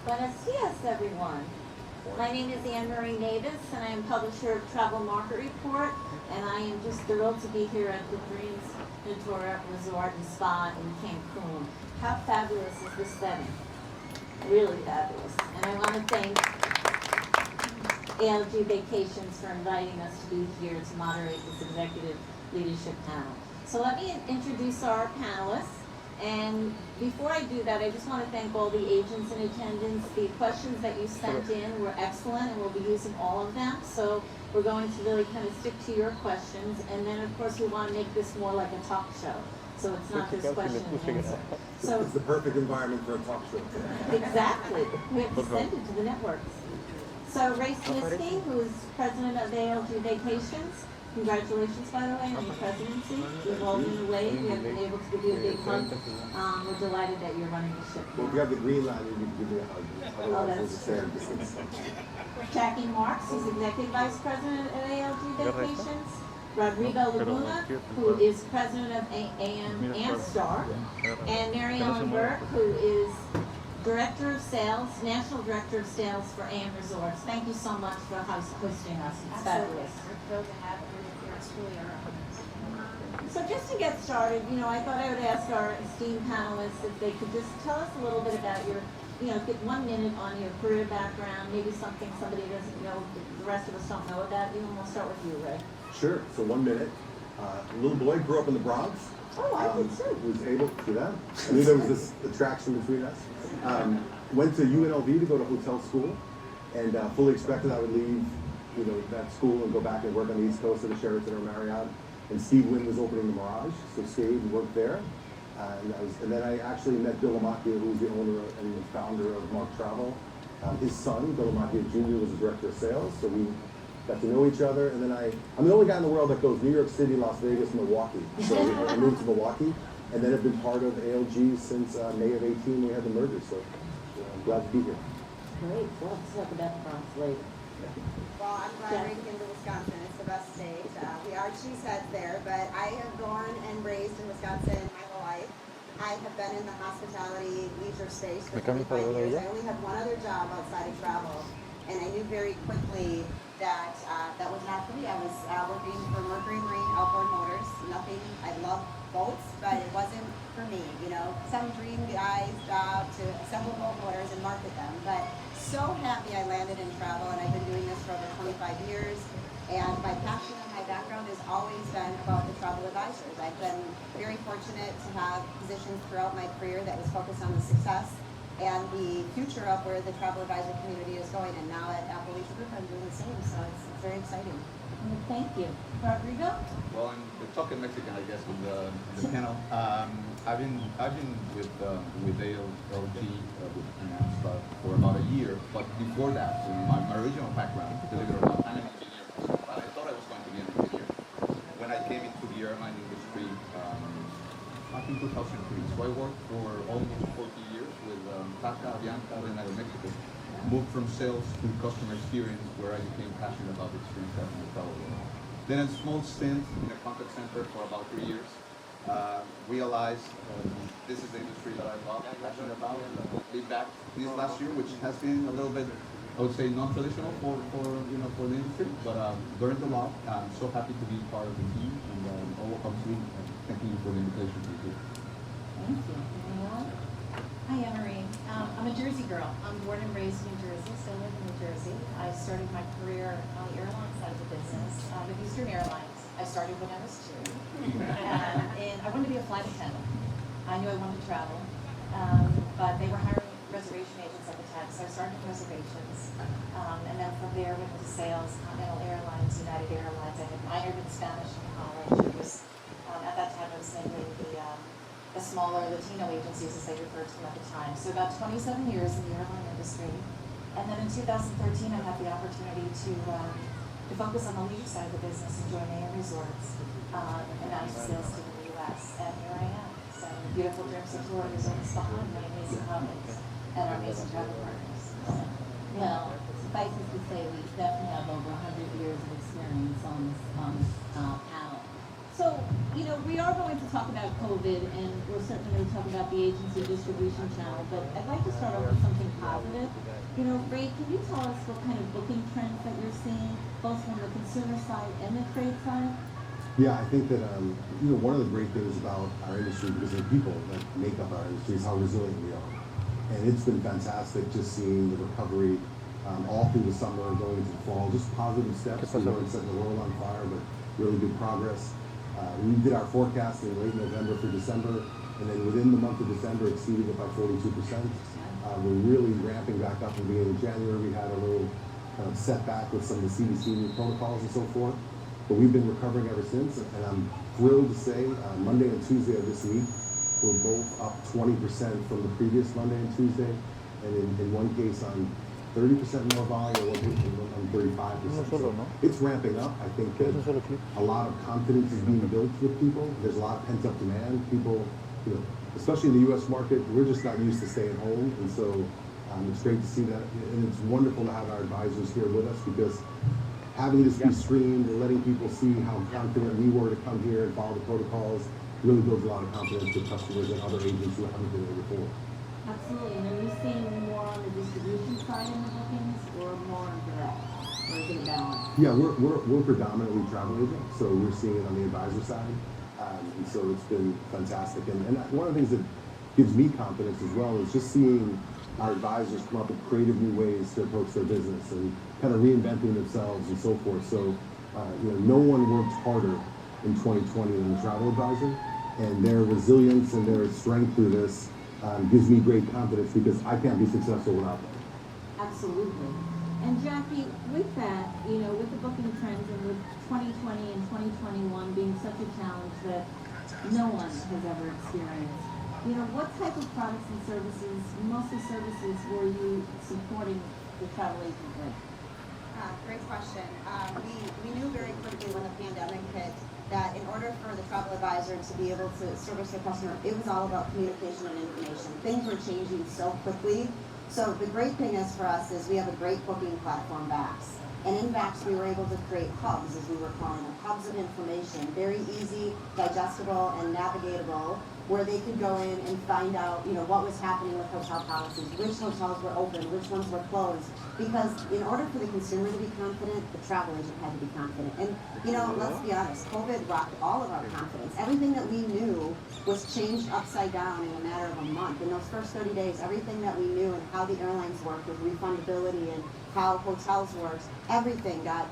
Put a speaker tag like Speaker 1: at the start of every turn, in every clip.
Speaker 1: Buenos dias, everyone. My name is Moebes, and I am publisher of Travel Market Report, and I am just thrilled to be here at the Dreams Natura Resort and Spa in Cancun. How fabulous is this setting? Really fabulous. And I want to thank ALG Vacations for inviting us to be here to moderate this executive leadership panel. So let me introduce our panelists. And before I do that, I just want to thank all the agents in attendance. The questions that you sent in were excellent, and we'll be using all of them. So we're going to really kind of stick to your questions. And then, of course, we want to make this more like a talk show. So it's not just question and answer. So
Speaker 2: it's the perfect environment for a talk show.
Speaker 1: Exactly. We have to send it to the networks. So Ray Snisky, who is president of ALG Vacations. Congratulations, by the way, on your presidency. We've all been away. We have been able to give you a big hug. We're delighted that you're running the ship.
Speaker 2: Well, if you have the green line, you can give me a hug. Otherwise, we'll just stand distance.
Speaker 1: Jacki Marks, who's executive vice president at ALG Vacations. Rodrigo Llaguna, who is president of Amstar. And Burke, who is Director of Sales, National Director of Sales for AMResorts. Thank you so much for hosting us. It's fabulous.
Speaker 3: We're thrilled to have you here. It's really our honor.
Speaker 1: So just to get started, I thought I would ask our esteemed panelists if they could just tell us a little bit about your, get 1 minute on your career background, maybe something somebody doesn't know, the rest of us don't know about you, and we'll start with you, Ray.
Speaker 2: Sure. So 1 minute. A little boy grew up in the Bronx.
Speaker 1: Oh, I did too.
Speaker 2: Was able to see that. I knew there was this attraction between us. Went to UNLV to go to hotel school, and fully expected I would leave, that school and go back and work on the East Coast at a Sheraton or Marriott. And Steve Wynn was opening the Mirage, so stayed and worked there. And then I actually met Bill Lamacchia, who was the owner and the founder of Mark Travel. His son, Bill Lamacchia Jr., was the director of sales, so we got to know each other. And then I'm the only guy in the world that goes New York City, Las Vegas, Milwaukee. So I moved to Milwaukee, and then have been part of ALG since May of 18. We had the merger, so I'm glad to be here.
Speaker 1: Great. Well, let's talk about the Bronx later.
Speaker 4: Well, I'm glad we're in Wisconsin. It's the best state. We are cheeseheads there, but I have born and raised in Wisconsin my whole life. I have been in the hospitality leisure space for 25 years. I only had one other job outside of travel, and I knew very quickly that that was not for me. I was working for Mercury Marine Outboard Motors. Nothing. I love boats, but it wasn't for me. Some dream guy's job to assemble boat motors and market them, but so happy I landed in travel, and I've been doing this for over 25 years. And my passion and my background has always been about the travel advisors. I've been very fortunate to have positions throughout my career that was focused on the success and the future of where the travel advisor community is going. And now at Apple Leisure Group, I'm doing the same, so it's very exciting.
Speaker 1: Thank you. Rodrigo?
Speaker 5: Well, I'm talking Mexican, I guess, with the panel. I've been with ALG in Amstar for about a year, but before that, my original background, believe it or not, I'm an engineer, but I thought I was going to be an engineer. When I came into the airline industry back in 2003, so I worked for almost 40 years with Tata, Avianca, then Aeromexico. Moved from sales to customer experience, where I became passionate about the experience having the travel world. Then a small stint in a contact center for about 3 years. Realized this is the industry that I love, I'm passionate about, and be back this last year, which has been a little bit, I would say, non-traditional for the industry, but learned a lot. I'm so happy to be part of the team, and all will come soon. Thank you for the invitation to be here.
Speaker 1: Thank you. Anyone?
Speaker 3: Hi, Anne-Marie. I'm a Jersey girl. I'm born and raised in New Jersey, still live in New Jersey. I started my career on the airline side of the business with Eastern Airlines. I started when I was 2. And I wanted to be a flight attendant. I knew I wanted to travel, but they were hiring reservation agents at the time, so I started with reservations. And then from there, went into sales, Continental Airlines, United Airlines. I had minored in Spanish in college. It was, at that time, it was mainly the smaller Latino agencies, as they referred to them at the time. So about 27 years in the airline industry. And then in 2013, I had the opportunity to focus on the leisure side of the business and join AMResorts and manage the sales team in the U.S. And here I am. So beautiful Dreams Natura Resorts behind my amazing colleagues and our amazing travel partners.
Speaker 1: Well, suffice it to say, we definitely have over 100 years of experience on this panel. So, we are going to talk about COVID, and we're certainly going to talk about the agency distribution channel, but I'd like to start off with something positive. You know, Ray, can you tell us what kind of booking trends that you're seeing, both from the consumer side and the trade side?
Speaker 2: Yeah, I think that one of the great things about our industry, because of the people that make up our industry, is how resilient we are. And it's been fantastic just seeing the recovery all through the summer, going into the fall, just positive steps. We weren't setting the world on fire, but really good progress. We did our forecast in late November for December, and then within the month of December exceeded it by 42%. We're really ramping back up in the beginning of January. We had a little kind of setback with some of the CDC new protocols and so forth, but we've been recovering ever since. And I'm thrilled to say Monday and Tuesday of this week, we're both up 20% from the previous Monday and Tuesday, and in one case on 30% more volume, one case on 35%. So it's ramping up. I think that a lot of confidence is being built with people. There's a lot of pent-up demand. People, especially in the U.S. market, we're just not used to staying home, and so it's great to see that, and it's wonderful to have our advisors here with us, because having this be streamed and letting people see how confident we were to come here and follow the protocols really builds a lot of confidence with customers and other agents who haven't been here before.
Speaker 1: Absolutely, and are you seeing more on the distribution side in the bookings, or more on direct, or is it a balance?
Speaker 2: Yeah, we're predominantly travel agents, so we're seeing it on the advisor side. And so it's been fantastic. And one of the things that gives me confidence as well is just seeing our advisors come up with creative new ways to approach their business and kind of reinventing themselves and so forth. So, no one worked harder in 2020 than the travel advisor, and their resilience and their strength through this gives me great confidence, because I can't be successful without them.
Speaker 1: Absolutely. And Jacki, with that, with the booking trends and with 2020 and 2021 being such a challenge that no one has ever experienced, what type of products and services, mostly services, were you supporting the travel agent with?
Speaker 4: Great question. We knew very quickly when the pandemic hit that in order for the travel advisor to be able to service their customer, it was all about communication and information. Things were changing so quickly. So the great thing is for us is we have a great booking platform, VAX. And in VAX, we were able to create hubs, as we were calling them, hubs of information, very easy, digestible, and navigatable, where they could go in and find out, what was happening with hotel policies, which hotels were open, which ones were closed. Because in order for the consumer to be confident, the travel agent had to be confident. And, let's be honest, COVID rocked all of our confidence. Everything that we knew was changed upside down in a matter of a month. In those first 30 days, everything that we knew and how the airlines worked with refundability and how hotels worked, everything got,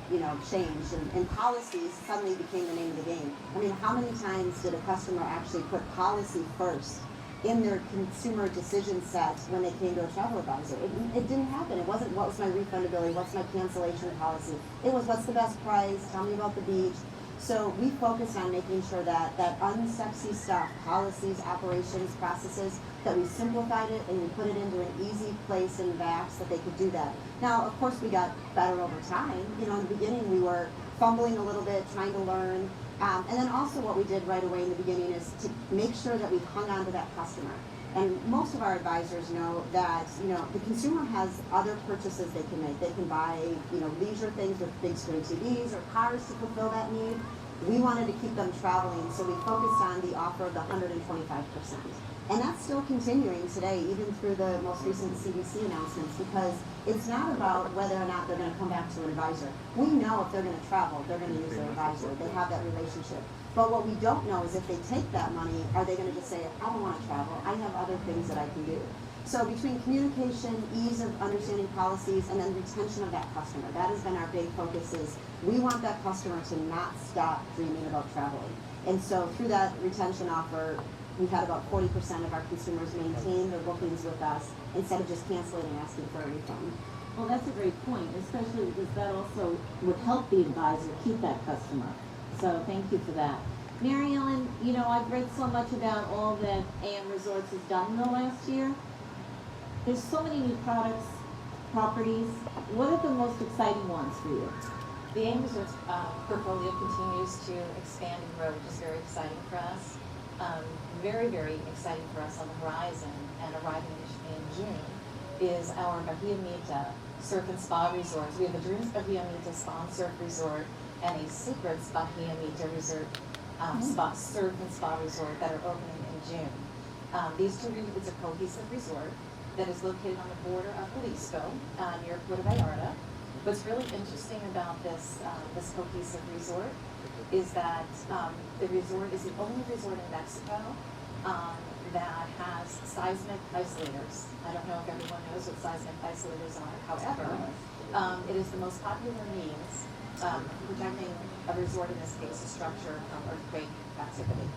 Speaker 4: changed. And policies suddenly became the name of the game. I mean, how many times did a customer actually put policy first in their consumer decision set when they came to a travel advisor? It didn't happen. It wasn't what was my refundability, what's my cancellation policy. It was what's the best price, tell me about the beach. So we focused on making sure that unsexy stuff, policies, operations, processes, that we simplified it and we put it into an easy place in VAX that they could do that. Now, of course, we got better over time. In the beginning, we were fumbling a little bit, trying to learn. And then also what we did right away in the beginning is to make sure that we hung on to that customer. And most of our advisors know that, the consumer has other purchases they can make. They can buy, leisure things with big screen TVs or cars to fulfill that need. We wanted to keep them traveling, so we focused on the offer of the 125%. And that's still continuing today, even through the most recent CDC announcements, because it's not about whether or not they're going to come back to an advisor. We know if they're going to travel, they're going to use their advisor. They have that relationship. But what we don't know is if they take that money, are they going to just say, I don't want to travel, I have other things that I can do. So between communication, ease of understanding policies, and then retention of that customer, that has been our big focus. Is we want that customer to not stop dreaming about traveling. And so through that retention offer, we've had about 40% of our consumers maintain their bookings with us instead of just canceling and asking for a refund.
Speaker 1: Well, that's a great point, especially because that also would help the advisor keep that customer. So thank you for that. Mary Ellen, I've read so much about all that AMResorts has done in the last year. There's so many new products, properties. What are the most exciting ones for you?
Speaker 3: The AMResorts portfolio continues to expand and grow, which is very exciting for us. Very, very exciting for us on the horizon and arriving in June is our Bahia Mita Surf and Spa Resorts. We have a Dreams Bahia Mita Spa and Surf Resort and a Secrets Bahia Mita Resort Surf and Spa Resort that are opening in June. These two, it's a cohesive resort that is located on the border of Jalisco, near Puerto Vallarta. What's really interesting about this cohesive resort is that the resort is the only resort in Mexico that has seismic isolators. I don't know if everyone knows what seismic isolators are. However, it is the most popular means protecting a resort, in this case, a structure from earthquake activity,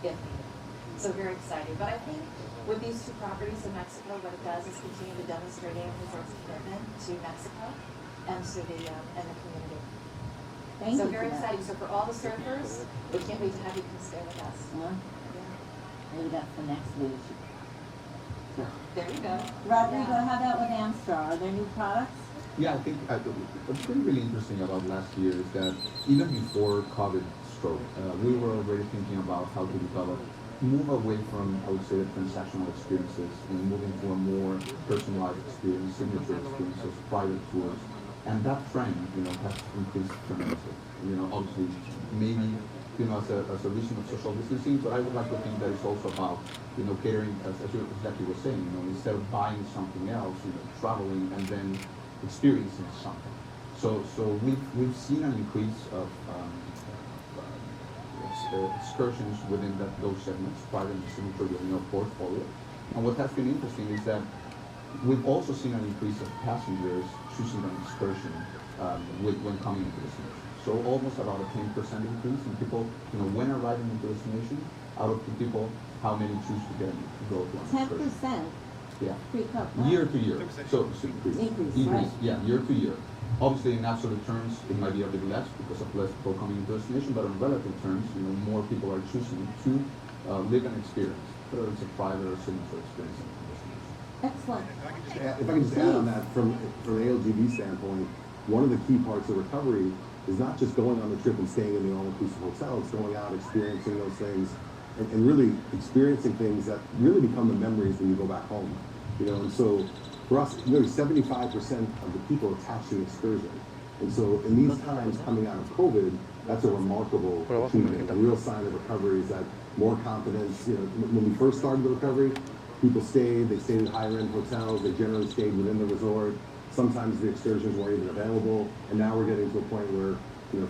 Speaker 3: if needed. So very exciting. But I think with these two properties in Mexico, what it does is continue to demonstrate AMResorts' commitment to Mexico and to the community.
Speaker 1: Thank
Speaker 3: So
Speaker 1: you
Speaker 3: very
Speaker 1: for that.
Speaker 3: exciting. So for all the surfers, we can't wait to have you come stay with us.
Speaker 1: Well, maybe that's the next leadership.
Speaker 3: There you go.
Speaker 1: Rodrigo, how about with Amstar? Are there new products?
Speaker 5: Yeah, I think what's been really interesting about last year is that even before COVID struck, we were already thinking about how to move away from, I would say, the transactional experiences and moving to a more personalized experience, signature experiences, private tours. And that trend, has increased tremendously. Obviously, maybe, as a reason of social distancing, but I would like to think that it's also about, catering, as Jacki was saying, instead of buying something else, traveling and then experiencing something. So we've seen an increase of excursions within those segments, private and signature within our portfolio. And what has been interesting is that we've also seen an increase of passengers choosing an excursion when coming into the destination. So almost about a 10% increase in people, when arriving into the destination, out of the people, how many choose to go to an excursion.
Speaker 1: 10%.
Speaker 5: Yeah.
Speaker 1: Pre-COVID.
Speaker 5: Year to year. So increase.
Speaker 1: Increase, right.
Speaker 5: Yeah, year to year. Obviously, in absolute terms, it might be a bit less because of less people coming into the destination, but in relative terms, more people are choosing to live an experience, whether it's a private or signature experience in the destination.
Speaker 1: Excellent.
Speaker 2: If I can just add on that, from an ALGV standpoint, one of the key parts of recovery is not just going on the trip and staying in the all-inclusive hotel, it's going out, experiencing those things, and really experiencing things that really become the memories when you go back home. And so for us, nearly 75% of the people attach to an excursion. And so in these times coming out of COVID, that's a remarkable achievement. A real sign of recovery is that more confidence. When we first started the recovery, people they stayed in higher end hotels, they generally stayed within the resort. Sometimes the excursions weren't even available. And now we're getting to a point where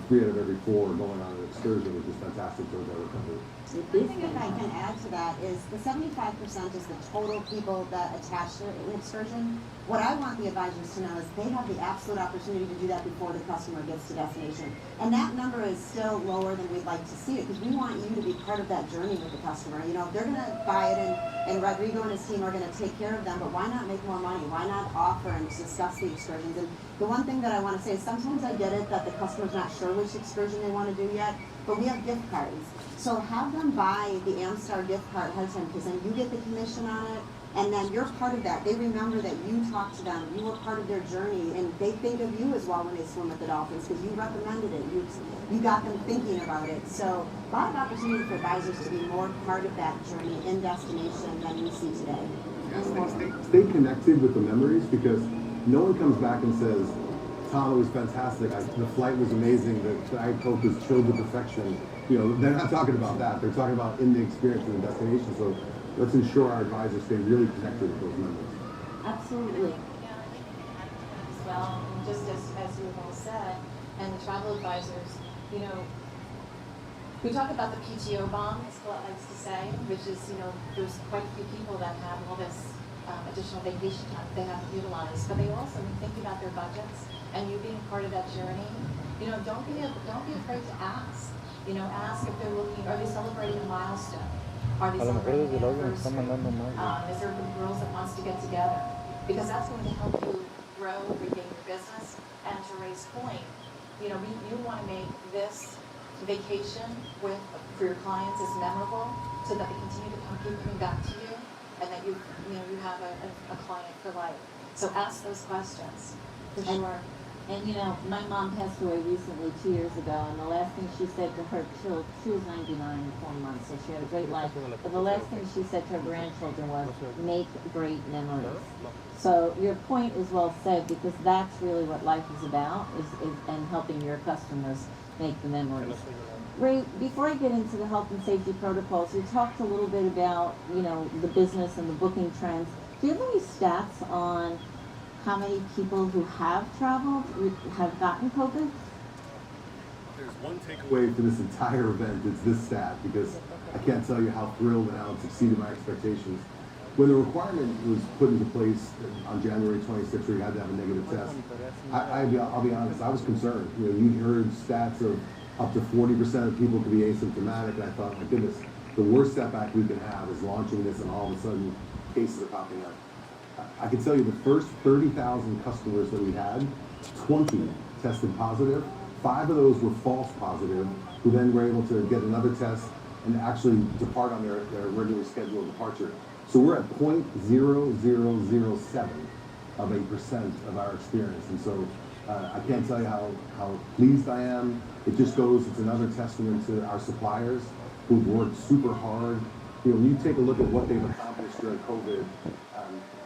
Speaker 2: 3 out of every 4 are going on an excursion, which is fantastic towards our recovery.
Speaker 4: I think if I can add to that is the 75% is the total people that attach to an excursion. What I want the advisors to know is they have the absolute opportunity to do that before the customer gets to destination. And that number is still lower than we'd like to see it because we want you to be part of that journey with the customer. If they're going to buy it and Rodrigo and his team are going to take care of them, but why not make more money? Why not offer and discuss the excursions? And the one thing that I want to say is sometimes I get it that the customer's not sure which excursion they want to do yet, but we have gift cards. So have them buy the Amstar gift card ahead of time because then you get the commission on it and then you're part of that. They remember that you talked to them, you were part of their journey, and they think of you as well when they swim with the dolphins because you recommended it. You got them thinking about it. So a lot of opportunity for advisors to be more part of that journey in destination than we see today.
Speaker 2: Stay connected with the memories because no one comes back and says, Tom, it was fantastic. The flight was amazing. The Diet Coke was chilled to perfection. They're not talking about that. They're talking about in the experience of the destination. So let's ensure our advisors stay really connected with those memories.
Speaker 1: Absolutely.
Speaker 3: Yeah, I think as well, and just as you have all said, and the travel advisors, we talk about the PTO bomb, as Colette likes to say, which is, there's quite a few people that have all this additional vacation time they have to utilize, but they also think about their budgets and you being part of that journey. Don't be afraid to ask. Ask if they're looking, are they celebrating a milestone? Are they celebrating an anniversary? Is there a group of girls that wants to get together? Because that's going to help you grow, regain your business, and to raise point. You want to make this vacation for your clients as memorable so that they continue to keep coming back to you and that you have a client for life. So ask those questions, for sure.
Speaker 1: And my mom passed away recently 2 years ago, and the last thing she said to her children, she was 99 in 4 months, so she had a great life. But the last thing she said to her grandchildren was, make great memories. So your point is well said, because that's really what life is about, and helping your customers make the memories. Ray, before I get into the health and safety protocols, you talked a little bit about, the business and the booking trends. Do you have any stats on how many people who have traveled have gotten COVID?
Speaker 2: There's one takeaway for this entire event. It's this stat, because I can't tell you how thrilled and how it's exceeded my expectations. When the requirement was put into place on January 26th, where you had to have a negative test, I'll be honest, I was concerned. You know, you heard stats of up to 40% of people could be asymptomatic, and I thought, my goodness, the worst setback we can have is launching this and all of a sudden cases are popping up. I can tell you the first 30,000 customers that we had, 20 tested positive. 5 of those were false positive, who then were able to get another test and actually depart on their regularly scheduled departure. So we're at 0.0007% of our experience. And so I can't tell you how pleased I am. It just goes, it's another testament to our suppliers who've worked super hard. You know, when you take a look at what they've accomplished during COVID,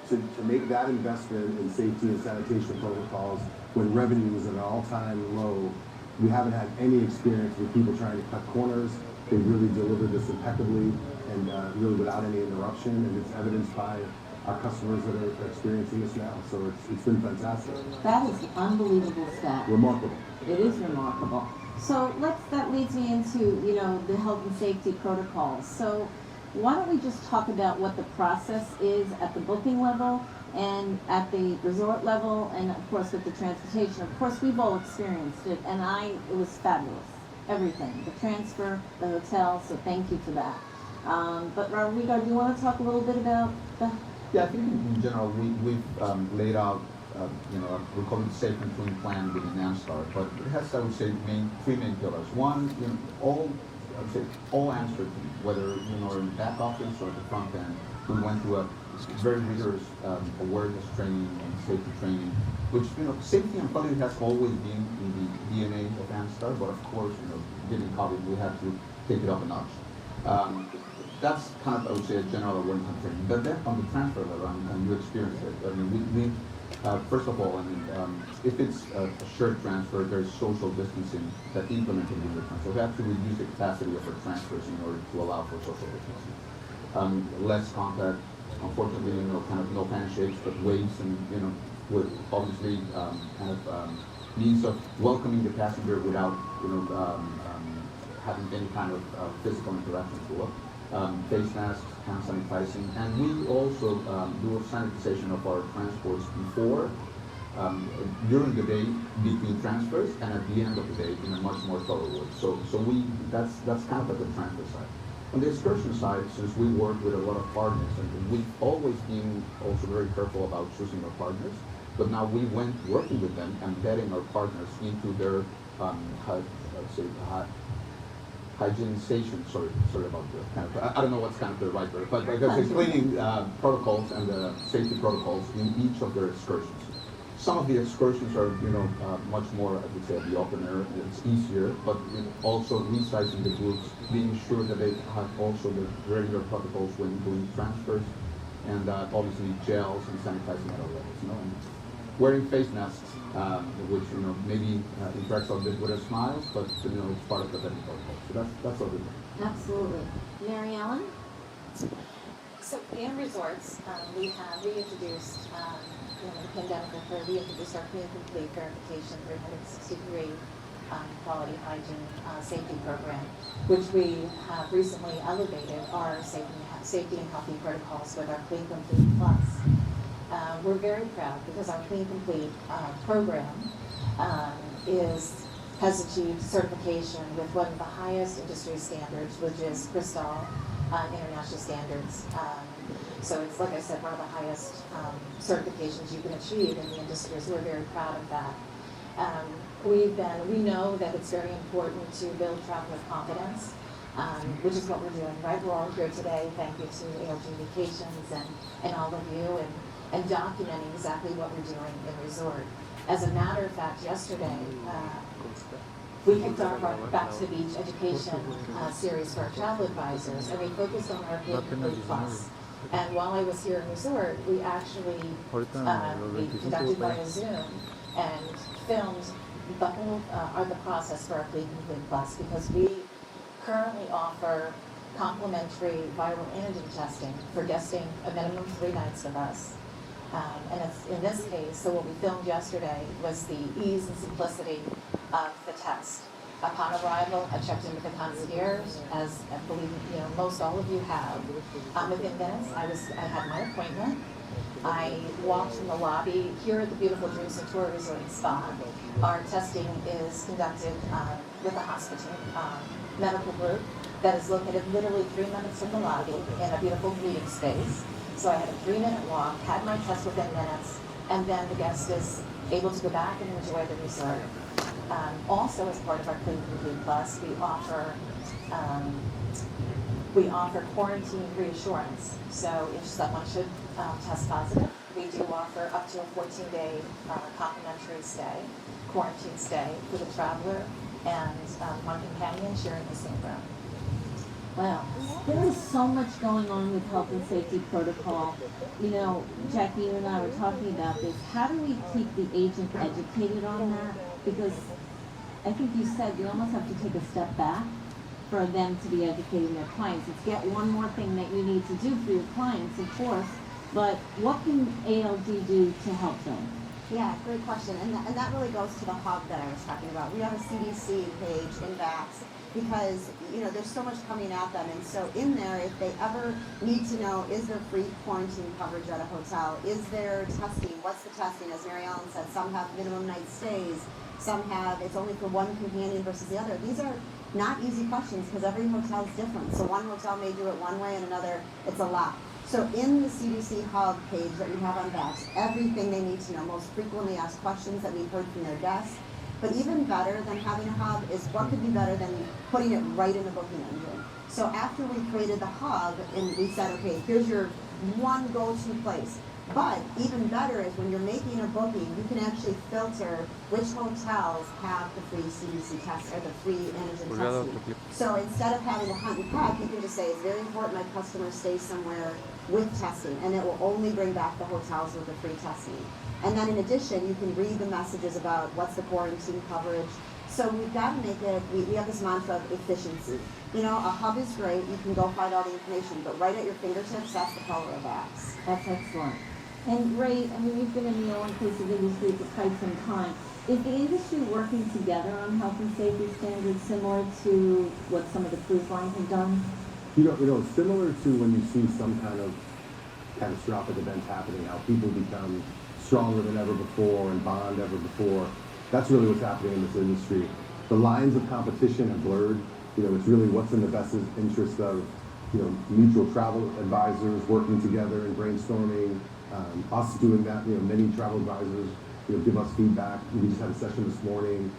Speaker 2: to make that investment in safety and sanitation protocols when revenue is at an all-time low, we haven't had any experience with people trying to cut corners. They really delivered this impeccably and really without any interruption, and it's evidenced by our customers that are experiencing this now. So it's been fantastic.
Speaker 1: That is unbelievable stat.
Speaker 2: Remarkable.
Speaker 1: It is remarkable. So that leads me into, you know, the health and safety protocols. So why don't we just talk about what the process is at the booking level and at the resort level, and of course with the transportation. Of course, we've all experienced it, and it was fabulous. Everything, the transfer, the hotel, so thank you for that. But Rodrigo, do you want to talk a little bit about the...
Speaker 5: Yeah, I think in general we've laid out we call it safe and clean plan within Amstar, but it has, I would say, three main pillars. One, all Amstar team, whether in the back office or the front end, we went through a very rigorous awareness training and safety training, which safety and quality has always been in the DNA of Amstar, but of course, given COVID, we had to take it up a notch. That's kind of, I would say, a general awareness and training. But then on the transfer level, and you experienced it. I mean, we first of all, if it's a shared transfer, there's social distancing that implemented in the transfer. So we have to reduce the capacity of our transfers in order to allow for social distancing. Less contact, unfortunately, kind of no handshakes, but waves, and with obviously means of welcoming the passenger without having any kind of physical interaction to it. Face masks, hand sanitizing, and we also do a sanitization of our transports before, during the day, between transfers, and at the end of the day in a much more thorough way. So that's kind of at the transfer side. On the excursion side, since we work with a lot of partners, and we've always been also very careful about choosing our partners, but now we went working with them and vetting our partners into their hygienization, sorry about the kind of, I don't know what's kind of the right word, but because explaining protocols and the safety protocols in each of their excursions. Some of the excursions are, much more, I would say, at the open air. It's easier, but also resizing the groups, being sure that they have also the regular protocols when doing transfers, and obviously gels and sanitizing at all levels. And wearing face masks, which maybe interacts a bit with our smiles, but it's part of the vetting protocol. So that's what we do.
Speaker 1: Absolutely. Mary Ellen?
Speaker 3: So AMResorts, we have reintroduced, the pandemic occurred, we introduced our clean complete verification 360-degree quality hygiene safety program, which we have recently elevated our safety and healthy protocols with our Clean Complete Plus. We're very proud because our Clean Complete program has achieved certification with one of the highest industry standards, which is Crystal International Standards. So it's, like I said, one of the highest certifications you can achieve in the industry, so we're very proud of that. We know that it's very important to build traveler confidence, which is what we're doing, right? We're all here today. Thank you to ALG Vacations and all of you, and documenting exactly what we're doing in resort. As a matter of fact, yesterday, we kicked off our Back to the Beach education series for our travel advisors, and we focused on our Clean Complete Plus. And while I was here in resort, we actually we conducted via Zoom and filmed the whole the process for our Clean Complete Plus, because we currently offer complimentary viral antigen testing for guesting a minimum of 3 nights with us. And it's, in this case, so what we filmed yesterday was the ease and simplicity of the test. Upon arrival, I checked in with the concierge, as I believe most all of you have. Within minutes, I had my appointment. I walked from the lobby here at the beautiful Dreams and Tour Resort and Spa. Our testing is conducted with a hospital medical group that is located literally 3 minutes from the lobby in a beautiful greeting space. So I had a 3-minute walk, had my test within minutes, and then the guest is able to go back and enjoy the resort. Also, as part of our Clean Review Plus, we offer quarantine reassurance. So if someone should test positive, we do offer up to a 14-day complimentary stay, quarantine stay for the traveler and one companion sharing the same room.
Speaker 1: Wow, there is so much going on with health and safety protocol. Jackie, you and I were talking about this. How do we keep the agent educated on that? Because I think you said you almost have to take a step back for them to be educating their clients. It's get one more thing that you need to do for your clients, of course, but what can ALG do to help them?
Speaker 4: Yeah, great question. And that really goes to the hub that I was talking about. We have a CDC page in VAX because, there's so much coming at them. And so in there, if they ever need to know, is there free quarantine coverage at a hotel? Is there testing? What's the testing? As Mary Ellen said, some have minimum night stays. Some have, it's only for one companion versus the other. These are not easy questions because every hotel is different. So one hotel may do it one way and another, it's a lot. So in the CDC hub page that we have on VAX, everything they need to know, most frequently asked questions that we've heard from their guests. But even better than having a hub is what could be better than putting it right in the booking engine. So after we created the hub and we said, okay, here's your one go-to place. But even better is when you're making a booking, you can actually filter which hotels have the free CDC test or the free antigen testing. So instead of having to hunt and peck, you can just say, it's very important my customers stay somewhere with testing, and it will only bring back the hotels with the free testing. And then in addition, you can read the messages about what's the quarantine coverage. So we've got to make it, we have this mantra of efficiency. A hub is great, you can go find all the information, but right at your fingertips, that's the power of VAX.
Speaker 1: That's excellent. And Ray, you've been in the all-inclusive industry for quite some time. Is the industry working together on health and safety standards similar to what some of the cruise lines have done?
Speaker 2: Similar to when you see some kind of catastrophic event happening, how people become stronger than ever before and bond ever before. That's really what's happening in this industry. The lines of competition have blurred. It's really what's in the best interest of, mutual travel advisors working together and brainstorming. Us doing that, many travel advisors, give us feedback. We just had a session this morning.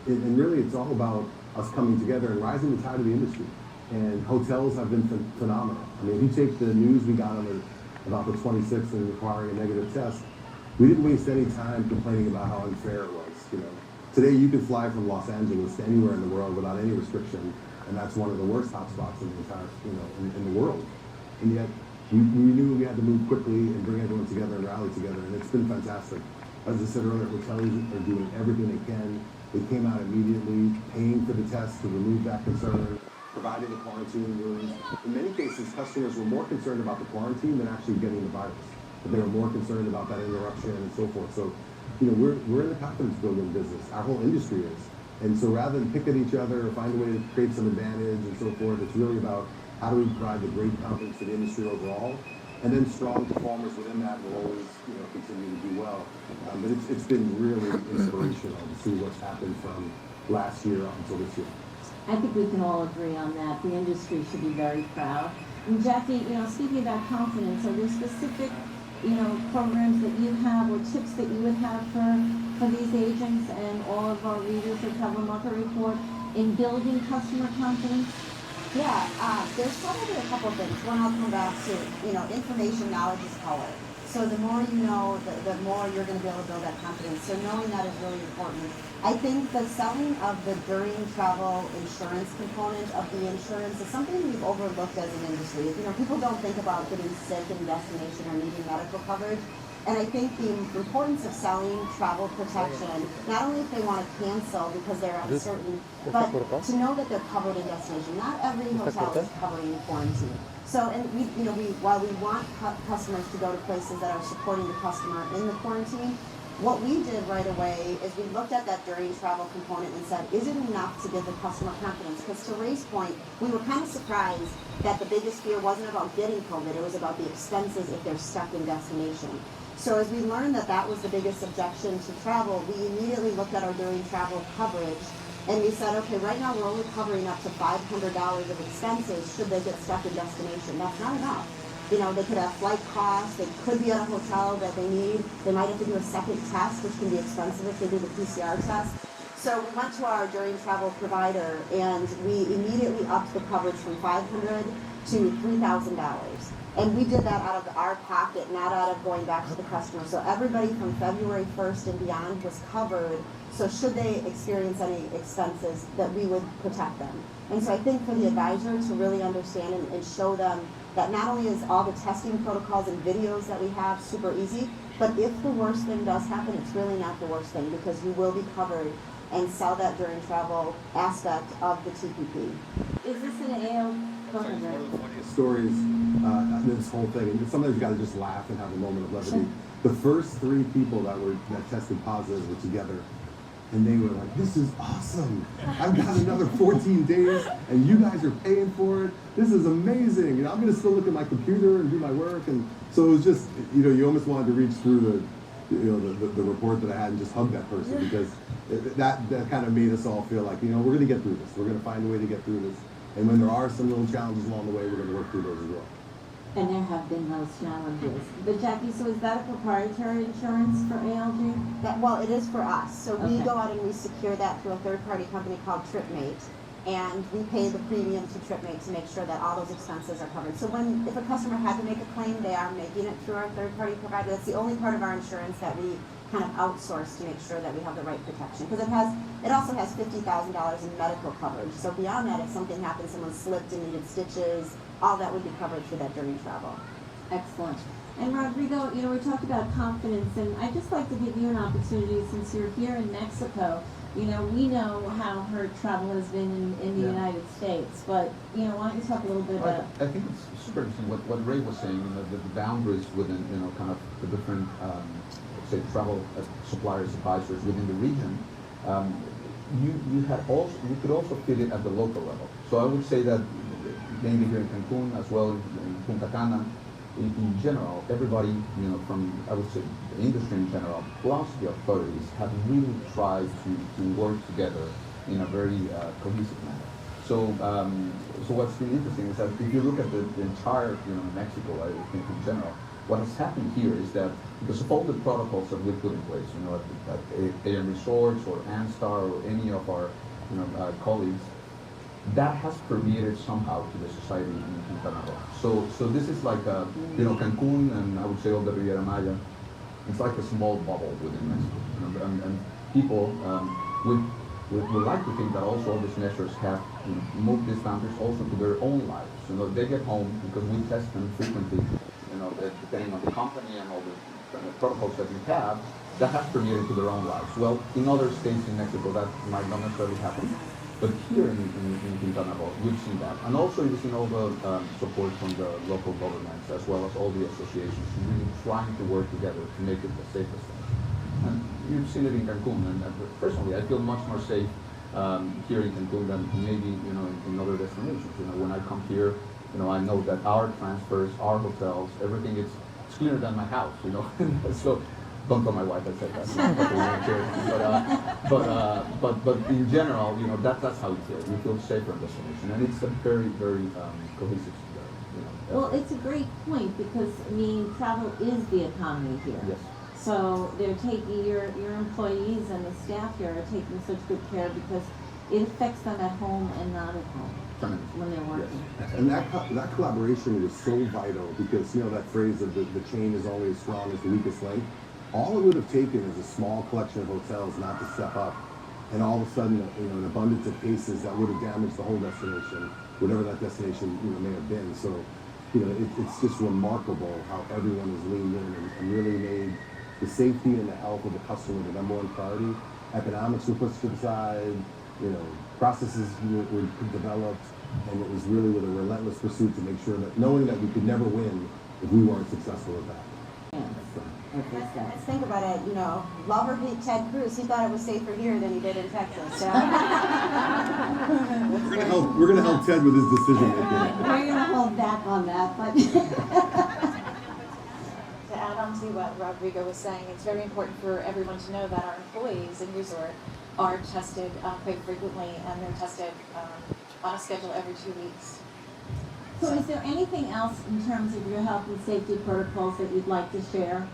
Speaker 2: And really it's all about us coming together and rising the tide of the industry. And hotels have been phenomenal. If you take the news we got about the 26th and requiring a negative test, we didn't waste any time complaining about how unfair it was. Today you can fly from Los Angeles to anywhere in the world without any restriction, and that's one of the worst hotspots in the entire, in the world. And yet we knew we had to move quickly and bring everyone together and rally together, and it's been fantastic. As I said earlier, hotels are doing everything they can. They came out immediately, paying for the test to remove that concern, providing the quarantine rooms. In many cases, customers were more concerned about the quarantine than actually getting the virus. But they were more concerned about that interruption and so forth. So, we're in the confidence building business. Our whole industry is. And so rather than pick at each other or find a way to create some advantage and so forth, it's really about how do we provide the great confidence for the industry overall. And then strong performers within that will always, continue to do well. But it's been really inspirational to see what's happened from last year up until this year.
Speaker 1: I think we can all agree on that. The industry should be very proud. And Jackie, speaking about confidence, are there specific, programs that you have or tips that you would have for these agents and all of our readers of Travel Market Report in building customer confidence?
Speaker 4: Yeah, there's probably a couple of things. One, I'll come back to, information, knowledge is power. So the more you know, the more you're going to be able to build that confidence. So knowing that is really important. I think the selling of the during travel insurance component of the insurance is something we've overlooked as an industry. People don't think about getting sick in destination or needing medical coverage. And I think the importance of selling travel protection, not only if they want to cancel because they're uncertain, but to know that they're covered in destination. Not every hotel is covering quarantine. So, and while we want customers to go to places that are supporting the customer in the quarantine, what we did right away is we looked at that during travel component and said, is it enough to give the customer confidence? Because to Ray's point, we were kind of surprised that the biggest fear wasn't about getting COVID, it was about the expenses if they're stuck in destination. So as we learned that that was the biggest objection to travel, we immediately looked at our during travel coverage and we said, okay, right now we're only covering up to $500 of expenses should they get stuck in destination. That's not enough. They could have flight costs, they could be at a hotel that they need, they might have to do a second test, which can be expensive if they do the PCR test. So we went to our during travel provider and we immediately upped the coverage from $500 to $3,000. And we did that out of our pocket, not out of going back to the customer. So everybody from February 1st and beyond was covered. So should they experience any expenses, that we would protect them. And so I think for the advisor to really understand and show them that not only is all the testing protocols and videos that we have super easy, but if the worst thing does happen, it's really not the worst thing because you will be covered and sell that during travel aspect of the TPP.
Speaker 1: Is this an AL? Go ahead, Ray.
Speaker 2: One of the funniest stories, this whole thing, and sometimes you gotta just laugh and have a moment of levity. The first 3 people that tested positive were together. And they were like, this is awesome. I've got another 14 days and you guys are paying for it. This is amazing. I'm gonna still look at my computer and do my work. And so it was just, you almost wanted to reach through the report that I had and just hug that person because that kind of made us all feel like, we're gonna get through this. We're gonna find a way to get through this. And when there are some little challenges along the way, we're gonna work through those as well.
Speaker 1: And there have been those challenges. But Jacki, so is that a proprietary insurance for ALG?
Speaker 4: Well, it is for us. So we
Speaker 1: Okay.
Speaker 4: go out and we secure that through a third-party company called TripMate. And we pay the premium to TripMate to make sure that all those expenses are covered. So if a customer had to make a claim, they are making it through our third-party provider. That's the only part of our insurance that we kind of outsource to make sure that we have the right protection. Because it also has $50,000 in medical coverage. So beyond that, if something happened, someone slipped and needed stitches, all that would be covered through that during travel.
Speaker 1: Excellent. And Rodrigo, we talked about confidence, and I'd just like to give you an opportunity since you're here in Mexico. We know how hurt travel has been in the United States, but why don't you talk a little bit about?
Speaker 5: I think it's super interesting what Ray was saying. The boundaries within kind of the different say travel suppliers, advisors within the region. You could also fit it at the local level. So I would say that mainly here in Cancun as well in Punta Cana. In general, everybody, from, I would say, the industry in general, plus the authorities, have really tried to work together in a very cohesive manner. So what's been interesting is that if you look at the entire, Mexico, I think in general, what has happened here is that because of all the protocols that we put in place, at AMResorts or Amstar or any of our, colleagues, that has permeated somehow to the society in Quintana Roo. So this is like Cancun and I would say all the Riviera Maya. It's like a small bubble within Mexico, and people would like to think that also all these measures have moved these boundaries also to their own lives. They get home because we test them frequently. Depending on the company and all the protocols that we have, that has permeated to their own lives. Well, in other states in Mexico, that might not necessarily happen. But here in Quintana Roo, we've seen that. And also you've seen all the support from the local governments as well as all the associations really trying to work together to make it the safest thing. And you've seen it in Cancun. And personally, I feel much more safe here in Cancun than maybe in other destinations. When I come here, I know that our transfers, our hotels, everything is cleaner than my house. So. Don't tell my wife I said that. But in general, that's how you feel. You feel safer in destination, and it's a very, very cohesive.
Speaker 1: Well, it's a great point because travel is the economy here.
Speaker 5: Yes.
Speaker 1: So they're taking your employees and the staff here are taking such good care because it affects them at home and not at home when they're working.
Speaker 2: Yes. And that collaboration was so vital because that phrase of the chain is only as strong as the weakest link. All it would have taken is a small collection of hotels not to step up, and all of a sudden, an abundance of cases that would have damaged the whole destination, whatever that destination may have been. So, it's just remarkable how everyone has leaned in and really made the safety and the health of the customer the number one priority. Economics were pushed to the side, processes were developed, and it was really with a relentless pursuit to make sure that knowing that we could never win if we weren't successful at that.
Speaker 4: Let's think about it, Lover beat Ted Cruz. He thought it was safer here than he did in Texas. So.
Speaker 2: We're gonna help Ted with his decision making.
Speaker 1: We're gonna hold back on that, but.
Speaker 3: To add on to what Rodrigo was saying, it's very important for everyone to know that our employees in resort are tested quite frequently, and they're tested on a schedule every 2 weeks.
Speaker 1: So is there anything else in terms of your health and safety protocols that you'd like to share?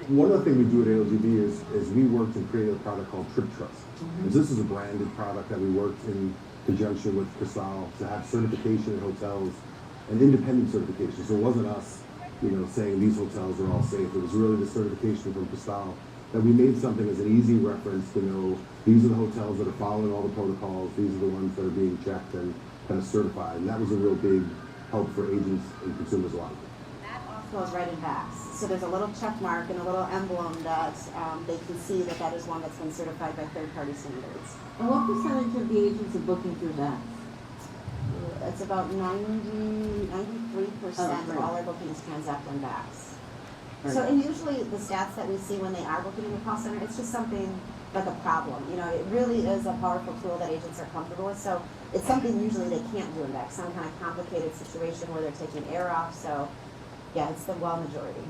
Speaker 2: One other thing we do at ALGV is we worked and created a product called Trip Trust. And this is a branded product that we worked in conjunction with Cristal to have certification in hotels and independent certification. So it wasn't us, saying these hotels are all safe. It was really the certification from Cristal that we made something as an easy reference to know these are the hotels that are following all the protocols. These are the ones that are being checked and kind of certified. And that was a real big help for agents and consumers alike.
Speaker 4: That also is right in backs. So there's a little check mark and a little emblem that they can see that is one that's been certified by third-party standards.
Speaker 1: And what percentage of the agents are booking through that?
Speaker 4: It's about 93% of all our bookings transact in backs. So, and usually the stats that we see when they are booking in the call center, it's just something like a problem. It really is a powerful tool that agents are comfortable with. So it's something usually they can't do in back, some kind of complicated situation where they're taking air off. So yeah, it's the majority.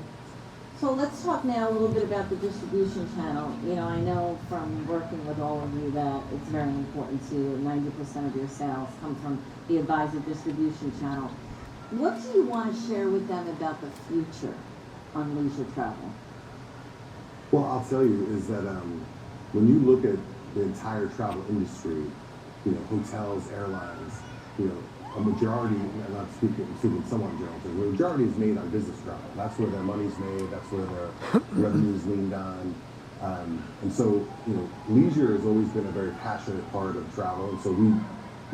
Speaker 1: So let's talk now a little bit about the distribution channel. I know from working with all of you that it's very important to you. 90% of your sales come from the advisor distribution channel. What do you want to share with them about the future on leisure travel?
Speaker 2: Well, I'll tell you is that when you look at the entire travel industry, hotels, airlines, a majority, I'm not speaking somewhat general, the majority is made on business travel. That's where their money's made, that's where their revenue's leaned on. And so, leisure has always been a very passionate part of travel. And so we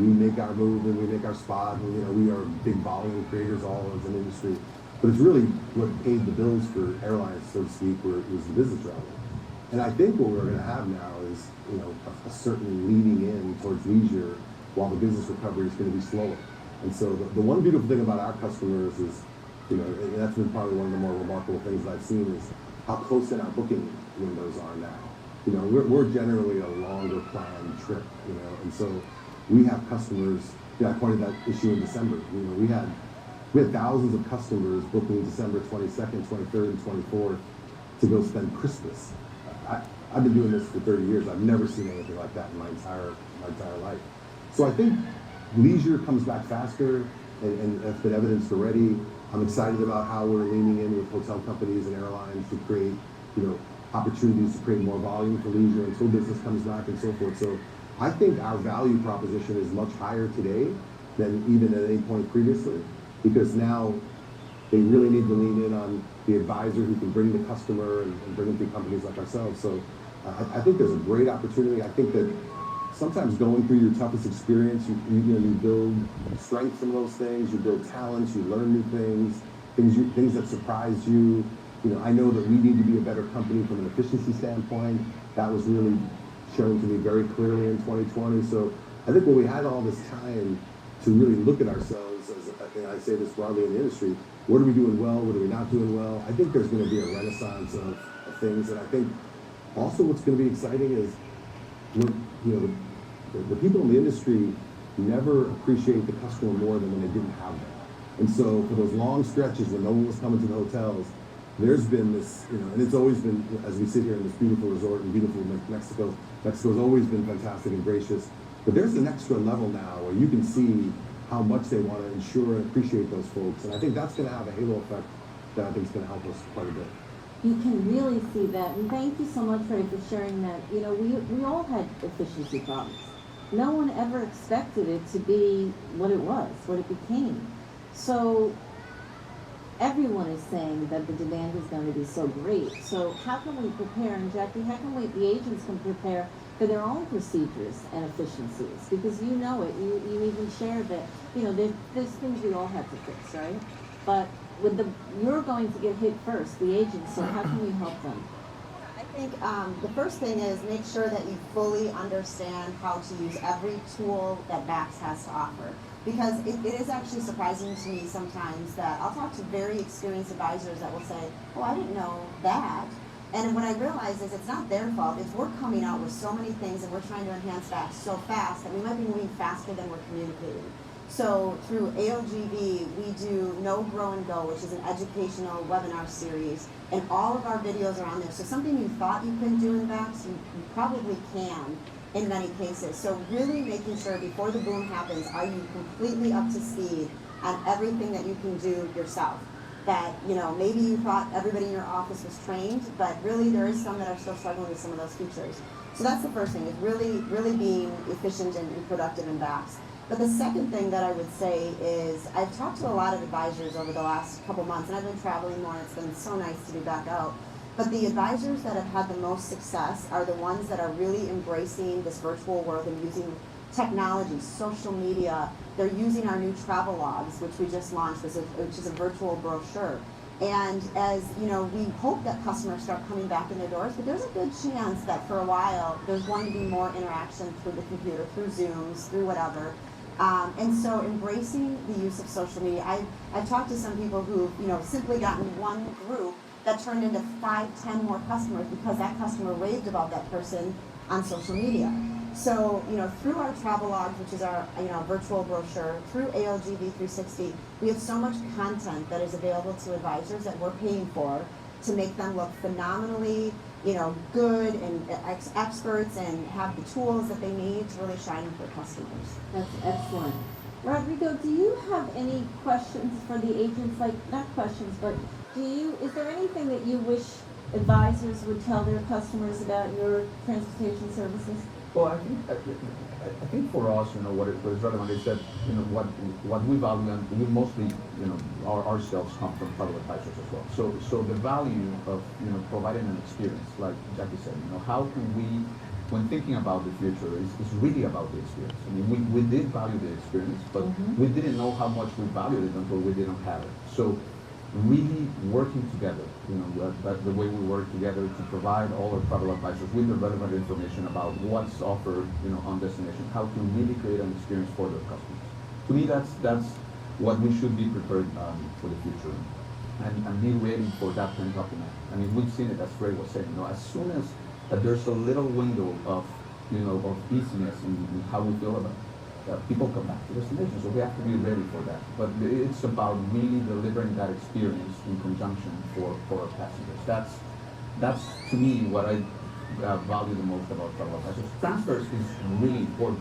Speaker 2: make our move and we make our spot, and we are big volume creators all as an industry. But it's really what paid the bills for airlines, so to speak, was the business travel. And I think what we're going to have now is, a certain leaning in towards leisure while the business recovery is going to be slower. And so the one beautiful thing about our customers is, and that's been probably one of the more remarkable things that I've seen is how close in our booking windows are now. We're generally a longer planned trip, and so we have customers, I pointed that issue in December. We had thousands of customers booking December 22nd, 23rd, and 24th to go spend Christmas. I've been doing this for 30 years. I've never seen anything like that in my entire life. So I think leisure comes back faster, and that's been evidenced already. I'm excited about how we're leaning in with hotel companies and airlines to create, opportunities to create more volume for leisure until business comes back and so forth. So I think our value proposition is much higher today than even at any point previously, because now they really need to lean in on the advisor who can bring the customer and bring them through companies like ourselves. So I think there's a great opportunity. I think that sometimes going through your toughest experience, you build strength from those things, you build talents, you learn new things that surprise you. I know that we need to be a better company from an efficiency standpoint. That was really shown to me very clearly in 2020. So I think when we had all this time to really look at ourselves, and I say this broadly in the industry, what are we doing well, what are we not doing well? I think there's going to be a renaissance of things, and I think also what's going to be exciting is the people in the industry never appreciate the customer more than when they didn't have them. And so for those long stretches when no one was coming to the hotels, there's been this, and it's always been, as we sit here in this beautiful resort in beautiful Mexico, Mexico's always been fantastic and gracious. But there's an extra level now where you can see how much they want to ensure and appreciate those folks. And I think that's going to have a halo effect that I think is going to help us quite a bit.
Speaker 1: You can really see that, and thank you so much, Ray, for sharing that. We all had efficiency problems. No one ever expected it to be what it was, what it became. So everyone is saying that the demand is going to be so great. So how can we prepare, and Jacki, how can the agents can prepare for their own procedures and efficiencies? Because you know it, you even shared that, there's things we all have to fix, right? but you're going to get hit first, the agents, so how can we help them?
Speaker 4: I think the first thing is make sure that you fully understand how to use every tool that Bax has to offer. Because it is actually surprising to me sometimes that I'll talk to very experienced advisors that will say, oh, I didn't know that. And what I realize is it's not their fault, it's we're coming out with so many things and we're trying to enhance Bax so fast that we might be moving faster than we're communicating. So through ALGV, we do Know, Grow, and Go, which is an educational webinar series, and all of our videos are on there. So something you thought you couldn't do in Bax, you probably can in many cases. So really making sure before the boom happens, are you completely up to speed on everything that you can do yourself? That, you know, maybe you thought everybody in your office was trained, but really there is some that are still struggling with some of those features. So that's the first thing, is really being efficient and productive in Bax. But the second thing that I would say is I've talked to a lot of advisors over the last couple months, and I've been traveling more, and it's been so nice to be back out. But the advisors that have had the most success are the ones that are really embracing this virtual world and using technology, social media. They're using our new travel logs, which we just launched, which is a virtual brochure. And as you know, we hope that customers start coming back in their doors, but there's a good chance that for a while there's going to be more interaction through the computer, through Zooms, through whatever. And so embracing the use of social media. I've talked to some people who've, you know, simply gotten one group that turned into 5, 10 more customers because that customer raved about that person on social media. So, you know, through our travel logs, which is our, you know, virtual brochure, through ALGV 360, we have so much content that is available to advisors that we're paying for to make them look phenomenally, you know, good and experts and have the tools that they need to really shine with their customers.
Speaker 1: That's excellent. Rodrigo, do you have any questions for the agents? Like, not questions, but is there anything that you wish advisors would tell their customers about your transportation services?
Speaker 5: Well, I think for us, you know, what is relevant is that, you know, what we value, and we mostly, you know, ourselves come from travel advisors as well. So the value of, you know, providing an experience, like Jacki said, you know, how can we, when thinking about the future, is really about the experience. I mean, we did value the experience, but we didn't know how much we valued it until we didn't have it. So really working together, you know, that the way we work together to provide all our travel advisors with the relevant information about what's offered, you know, on destination, how to really create an experience for their customers. To me, that's what we should be prepared for the future, and be ready for that pent-up demand. I mean, we've seen it, as Ray was saying, you know, as soon as there's a little window of, you know, of easiness in how we feel about it, people come back to destinations, so we have to be ready for that. But it's about really delivering that experience in conjunction for our passengers. That's to me what I value the most about travel advisors. Transfers is really important,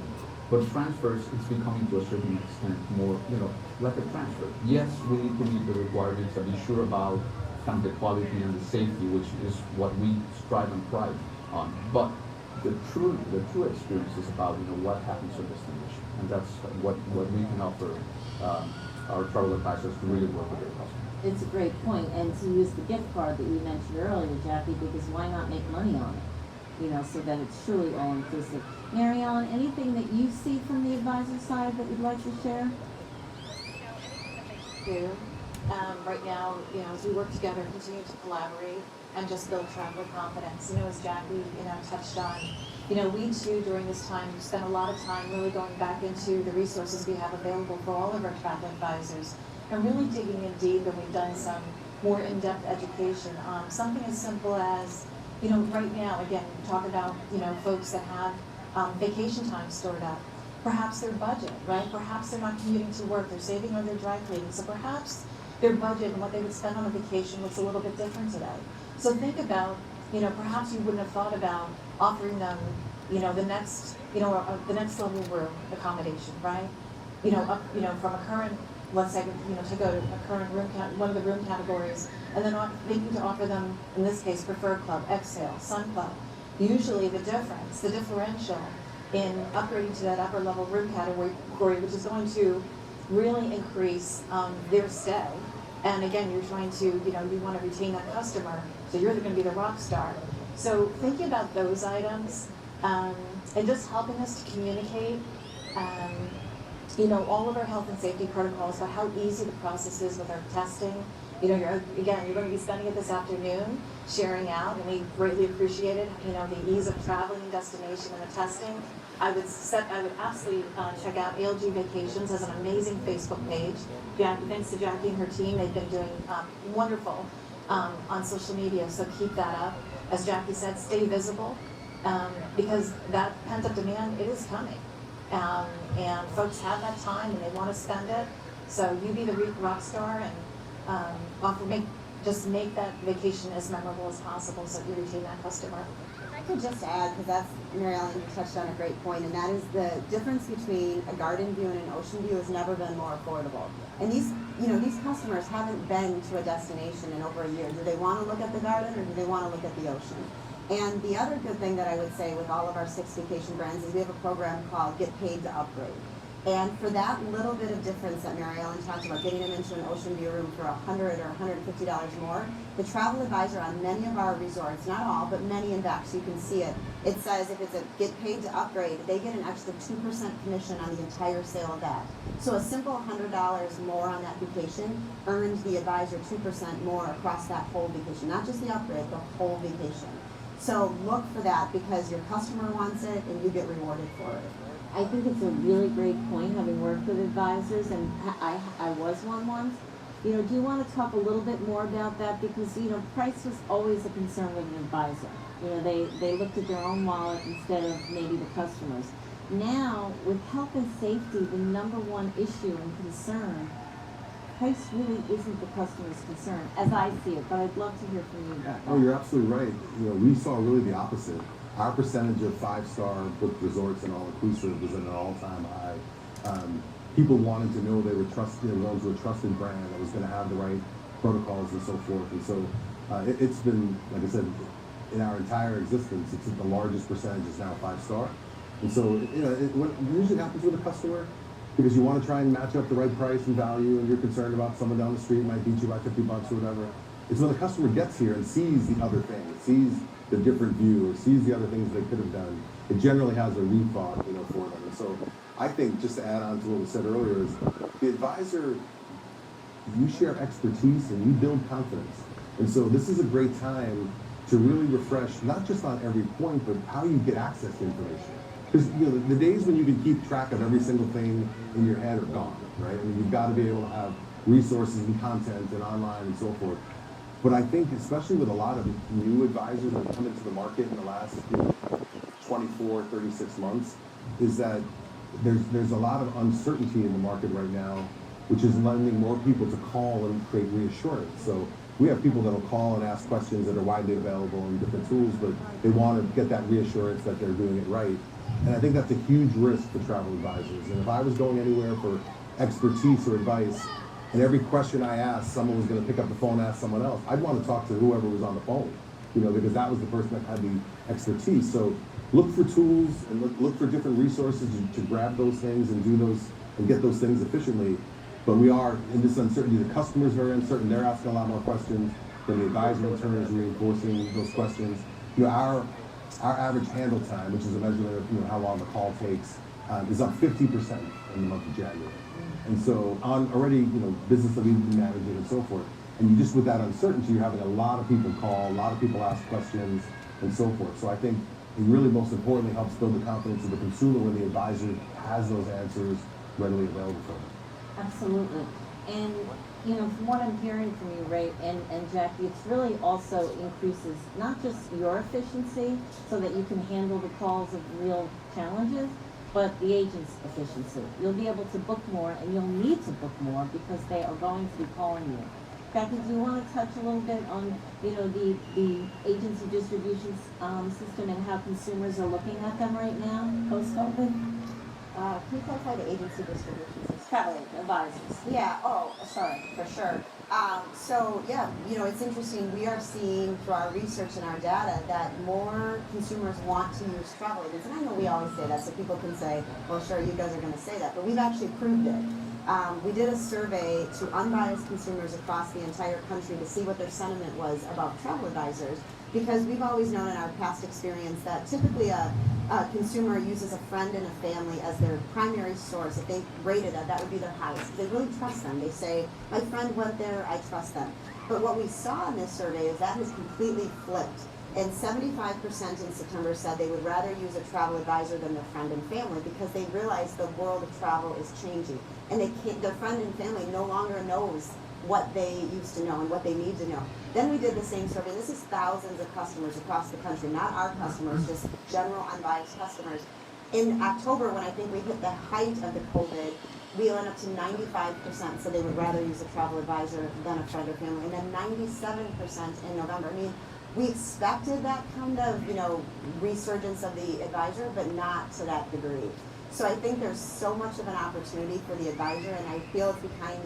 Speaker 5: but transfers is becoming to a certain extent more, you know, like a transfer. Yes, we need to meet the requirements and be sure about kind of the quality and the safety, which is what we strive and pride on. But the true experience is about, you know, what happens on destination. And that's what we can offer our travel advisors to really work with their customers.
Speaker 1: It's a great point, and to use the gift card that you mentioned earlier, Jacki, because why not make money on it? You know, so that it's truly all inclusive. Mary Ellen, anything that you see from the advisor side that you'd like to share?
Speaker 3: Do. Right now, you know, as we work together, continue to collaborate and just build traveler confidence. You know, as Jacki, you know, touched on, you know, we too, during this time, spent a lot of time really going back into the resources we have available for all of our travel advisors and really digging in deep, and we've done some more in-depth education on something as simple as, you know, right now, again, we talk about, you know, folks that have vacation time stored up. Perhaps their budget, right? Perhaps they're not commuting to work, they're saving on their dry cleaning, so perhaps their budget and what they would spend on a vacation looks a little bit different today. So think about, you know, perhaps you wouldn't have thought about offering them, you know, the next level room accommodation, right? You know, up, you know, from a current, let's say, you know, to go to a current room, one of the room categories, and then thinking to offer them, in this case, Preferred Club, Exhale, Sun Club. Usually the differential in upgrading to that upper level room category, which is going to really increase their stay. And again, you're trying to, you know, you want to retain that customer, so you're going to be the rock star. So thinking about those items and just helping us to communicate all of our health and safety protocols, but how easy the process is with our testing. You're going to be spending it this afternoon sharing out, and we greatly appreciated, the ease of traveling, destination, and the testing. I would absolutely check out ALG Vacations as an amazing Facebook page. Thanks to Jacki and her team, they've been doing wonderful on social media, so keep that up. As Jacki said, stay visible, because that pent-up demand, it is coming. And folks have that time and they want to spend it. So you be the rock star and make that vacation as memorable as possible so you retain that customer.
Speaker 4: If I could just add, because that's, Mary Ellen, you touched on a great point, and that is the difference between a garden view and an ocean view has never been more affordable. And these customers haven't been to a destination in over a year. Do they want to look at the garden or do they want to look at the ocean? And the other good thing that I would say with all of our 6 vacation brands is we have a program called Get Paid to Upgrade. And for that little bit of difference that Mary Ellen talked about, getting them into an ocean view room for $100 or $150 more, the travel advisor on many of our resorts, not all, but many in back, so you can see it, it says if it's a Get Paid to Upgrade, they get an extra 2% commission on the entire sale of that. So a simple $100 more on that vacation earns the advisor 2% more across that whole vacation, not just the upgrade, the whole vacation. So look for that because your customer wants it and you get rewarded for it.
Speaker 1: I think it's a really great point, having worked with advisors, and I was one once. Do you want to talk a little bit more about that? Because, price was always a concern with an advisor. They looked at their own wallet instead of maybe the customers. Now, with health and safety, the number one issue and concern, price really isn't the customer's concern, as I see it, but I'd love to hear from you about that.
Speaker 2: Oh, you're absolutely right. We saw really the opposite. Our percentage of 5-star booked resorts and all-inclusive was at an all-time high. People wanted to know they were belonged to a trusted brand that was going to have the right protocols and so forth. And so it's been, like I said, in our entire existence, it's the largest percentage is now 5-star. And so, what usually happens with a customer, because you want to try and match up the right price and value, and you're concerned about someone down the street might beat you by $50 or whatever. It's when the customer gets here and sees the other thing, sees the different view, or sees the other things they could have done. It generally has a rethought, for them. And so I think, just to add on to what was said earlier, is the advisor, you share expertise and you build confidence. And so this is a great time to really refresh, not just on every point, but how you get access to information. Because the days when you can keep track of every single thing in your head are gone, right? I mean, you've got to be able to have resources and content and online and so forth. But I think, especially with a lot of new advisors that have come into the market in the last 24, 36 months, is that there's a lot of uncertainty in the market right now, which is lending more people to call and create reassurance. So we have people that will call and ask questions that are widely available in different tools, but they want to get that reassurance that they're doing it right. And I think that's a huge risk for travel advisors. And if I was going anywhere for expertise or advice, and every question I asked, someone was going to pick up the phone and ask someone else, I'd want to talk to whoever was on the phone, because that was the person that had the expertise. So look for tools and look for different resources to grab those things and do those and get those things efficiently. But we are in this uncertainty. The customer is very uncertain. They're asking a lot more questions. Then the advisor in turn is reinforcing those questions. Our average handle time, which is a measurement of how long the call takes, is up 50% in the month of January. And so on already, business that we've been managing and so forth. And you just, with that uncertainty, you're having a lot of people call, a lot of people ask questions and so forth. So I think it really most importantly helps build the confidence of the consumer when the advisor has those answers readily available for them.
Speaker 1: Absolutely. And, from what I'm hearing from you, Ray and Jacki, it's really also increases not just your efficiency so that you can handle the calls of real challenges, but the agent's efficiency. You'll be able to book more, and you'll need to book more because they are going to be calling you. Jacki, do you want to touch a little bit on, the agency distribution system and how consumers are looking at them right now, post-COVID?
Speaker 4: Can you clarify the agency distribution system?
Speaker 1: Travel advisors.
Speaker 4: Yeah, sorry, for sure. It's interesting. We are seeing through our research and our data that more consumers want to use travel agents. And I know we always say that, so people can say, well, sure, you guys are going to say that. But we've actually proved it. We did a survey to unbiased consumers across the entire country to see what their sentiment was about travel advisors. Because we've always known in our past experience that typically a consumer uses a friend and a family as their primary source, if they rated it, that would be their highest. They really trust them. They say, my friend went there, I trust them. But what we saw in this survey is that has completely flipped. And 75% in September said they would rather use a travel advisor than their friend and family because they realize the world of travel is changing. And their friend and family no longer knows what they used to know and what they need to know. Then we did the same survey. This is thousands of customers across the country, not our customers, just general unbiased customers. In October, when I think we hit the height of the COVID, we went up to 95%, so they would rather use a travel advisor than a friend or family, and then 97% in November. I mean, we expected that kind of, resurgence of the advisor, but not to that degree. So I think there's so much of an opportunity for the advisor, and I feel it's kind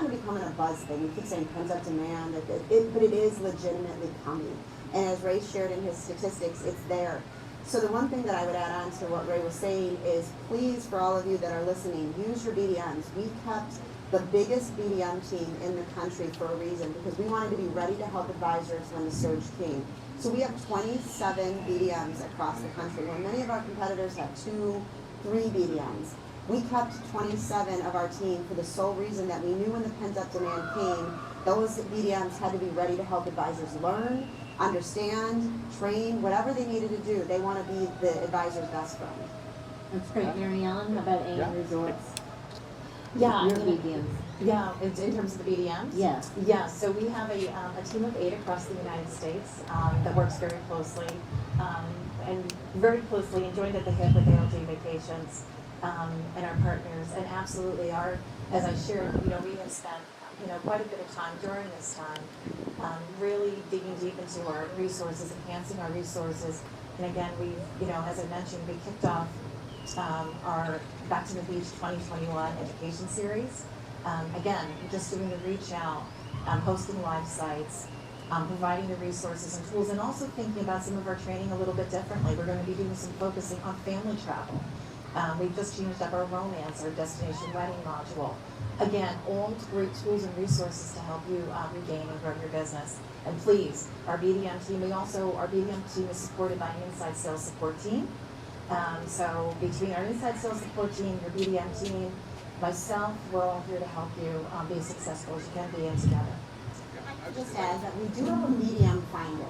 Speaker 4: of becoming a buzz thing. We keep saying pent-up demand, but it is legitimately coming. And as Ray shared in his statistics, it's there. So the one thing that I would add on to what Ray was saying is, please, for all of you that are listening, use your BDMs. We kept the biggest BDM team in the country for a reason, because we wanted to be ready to help advisors when the surge came. So we have 27 BDMs across the country, where many of our competitors have 2, 3 BDMs. We kept 27 of our team for the sole reason that we knew when the pent-up demand came, those BDMs had to be ready to help advisors learn, understand, train, whatever they needed to do. They want to be the advisor's best friend.
Speaker 1: That's great, Mary Ellen. How about AMResorts?
Speaker 3: Yeah,
Speaker 1: Your BDMs.
Speaker 3: Yeah, in terms of the BDMs?
Speaker 1: Yeah.
Speaker 3: Yeah, so we have a team of 8 across the United States that works very closely and joined at the hip with ALGV Vacations and our partners. And absolutely, as I shared, we have spent quite a bit of time during this time really digging deep into our resources, enhancing our resources. And again, as I mentioned, we kicked off our Back to the Beach 2021 education series. Again, just doing the reach out, hosting live sites, providing the resources and tools, and also thinking about some of our training a little bit differently. We're going to be doing some focusing on family travel. We've just changed up our romance, our destination wedding module. Again, all great tools and resources to help you regain and grow your business. And please, our BDM team, our BDM team is supported by an inside sales support team. So between our inside sales support team, your BDM team, myself, we're all here to help you be as successful as you can be and together.
Speaker 4: I just add that we do have a BDM finder.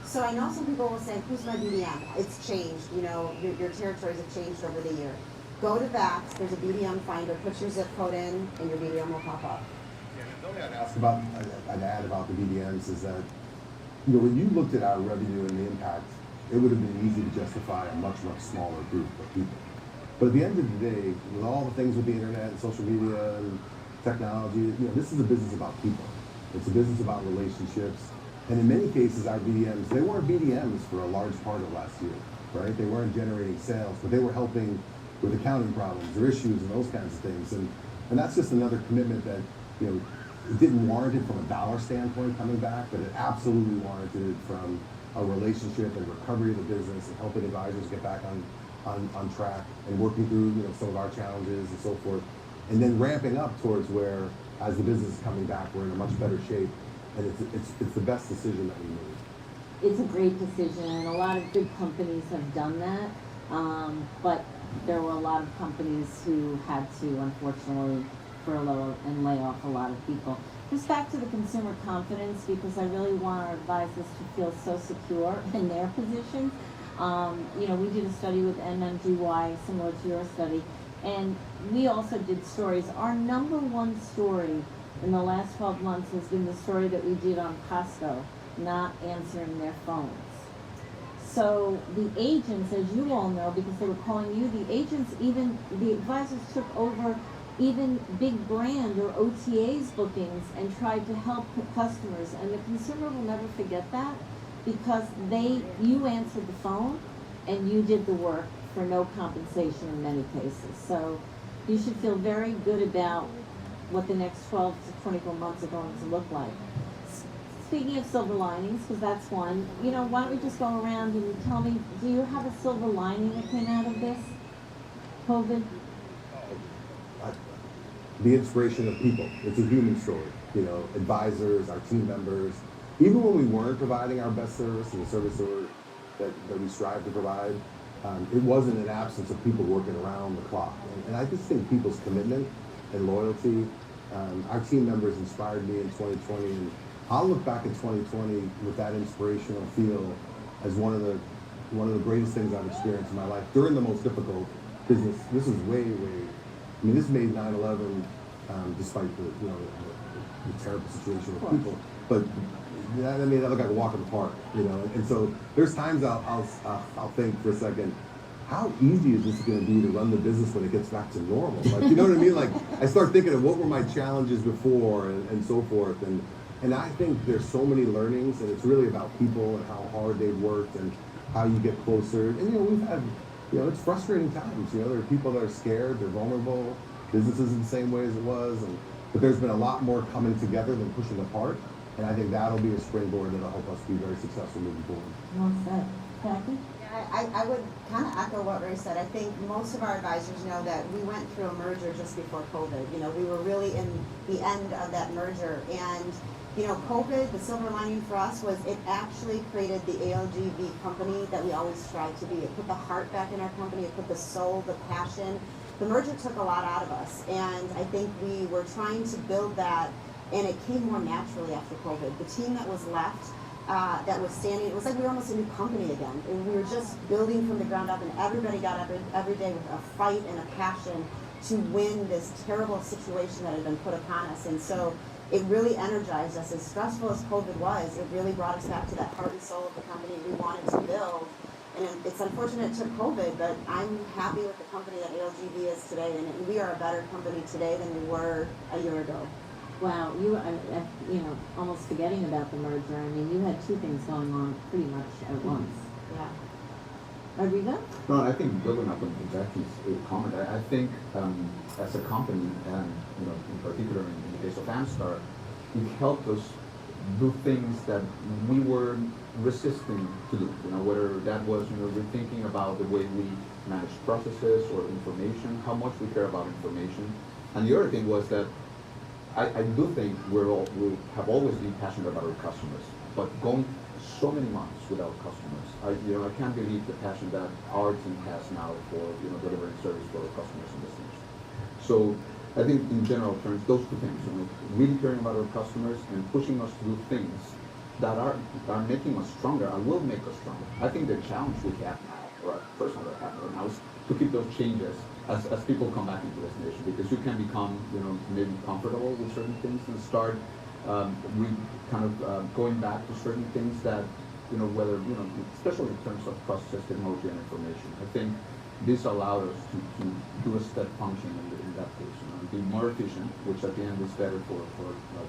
Speaker 4: So I know some people will say, who's my BDM? It's changed, your territories have changed over the year. Go to VAX, there's a BDM finder, put your zip code in, and your BDM will pop up.
Speaker 2: Yeah, the only I'd add about the BDMs is that, when you looked at our revenue and the impact, it would have been easy to justify a much, much smaller group of people. But at the end of the day, with all the things with the internet and social media and technology, this is a business about people. It's a business about relationships. And in many cases, our BDMs, they weren't BDMs for a large part of last year, right? They weren't generating sales, but they were helping with accounting problems or issues and those kinds of things. And that's just another commitment that, it didn't warrant it from a dollar standpoint coming back, but it absolutely warranted it from a relationship and recovery of the business and helping advisors get back on track and working through, some of our challenges and so forth. And then ramping up towards where, as the business is coming back, we're in a much better shape. And it's the best decision that we made.
Speaker 1: It's a great decision, and a lot of good companies have done that. But there were a lot of companies who had to, unfortunately, furlough and lay off a lot of people. Just back to the consumer confidence, because I really want our advisors to feel so secure in their positions. We did a study with MMGY, similar to your study, and we also did stories. Our number one story in the last 12 months has been the story that we did on Costco, not answering their phones. So the agents, as you all know, because they were calling you, the agents, even the advisors took over even big brand or OTAs bookings and tried to help customers. And the consumer will never forget that, because you answered the phone and you did the work for no compensation in many cases. So you should feel very good about what the next 12 to 24 months are going to look like. Speaking of silver linings, because that's one, why don't we just go around and tell me, do you have a silver lining that came out of this COVID?
Speaker 2: The inspiration of people. It's a human story. Advisors, our team members, even when we weren't providing our best service and the service that we strive to provide, it wasn't an absence of people working around the clock. And I just think people's commitment and loyalty, our team members inspired me in 2020, and I'll look back at 2020 with that inspirational feel as one of the greatest things I've experienced in my life during the most difficult business. This is way, I mean, this made 9/11, despite the terrible situation with people, but that made that look like a walk in the park, And so there's times I'll think for a second, how easy is this going to be to run the business when it gets back to normal? Like, you know what I mean? Like, I start thinking of what were my challenges before and so forth, and I think there's so many learnings, and it's really about people and how hard they've worked and how you get closer. And we've had, it's frustrating times. There are people that are scared, they're vulnerable. Business isn't the same way as it was, but there's been a lot more coming together than pushing apart. And I think that'll be a springboard that'll help us be very successful moving forward.
Speaker 1: Well said. Jacki?
Speaker 4: I would kind of echo what Ray said. I think most of our advisors know that we went through a merger just before COVID. We were really in the end of that merger. And, COVID, the silver lining for us was it actually created the ALGV company that we always strive to be. It put the heart back in our company. It put the soul, the passion. The merger took a lot out of us. And I think we were trying to build that, and it came more naturally after COVID. The team that was left, that was standing, it was like we were almost a new company again. And we were just building from the ground up, and everybody got up every day with a fight and a passion to win this terrible situation that had been put upon us. And so it really energized us. As stressful as COVID was, it really brought us back to that heart and soul of the company we wanted to build. And it's unfortunate it took COVID, but I'm happy with the company that ALGV is today, and we are a better company today than we were a year ago.
Speaker 1: Wow, you almost forgetting about the merger. I mean, you had two things going on pretty much at once.
Speaker 4: Yeah.
Speaker 1: Rodrigo?
Speaker 5: No, I think building up on Jacki's comment, I think as a company, and in particular in the case of Amstar, it helped us do things that we were resisting to do. Whether that was rethinking about the way we manage processes or information, how much we care about information, and the other thing was that I do think we have always been passionate about our customers, but going so many months without customers, I can't believe the passion that our team has now for delivering service for our customers and listeners. So I think in general terms, those two things, really caring about our customers and pushing us to do things that are making us stronger and will make us stronger. I think the challenge we have now, or personally I have right now, is to keep those changes as people come back into destination, because you can become, maybe comfortable with certain things and start going back to certain things that, whether, especially in terms of process, technology, and information. I think this allowed us to do a step function in that case, and be more efficient, which at the end is better for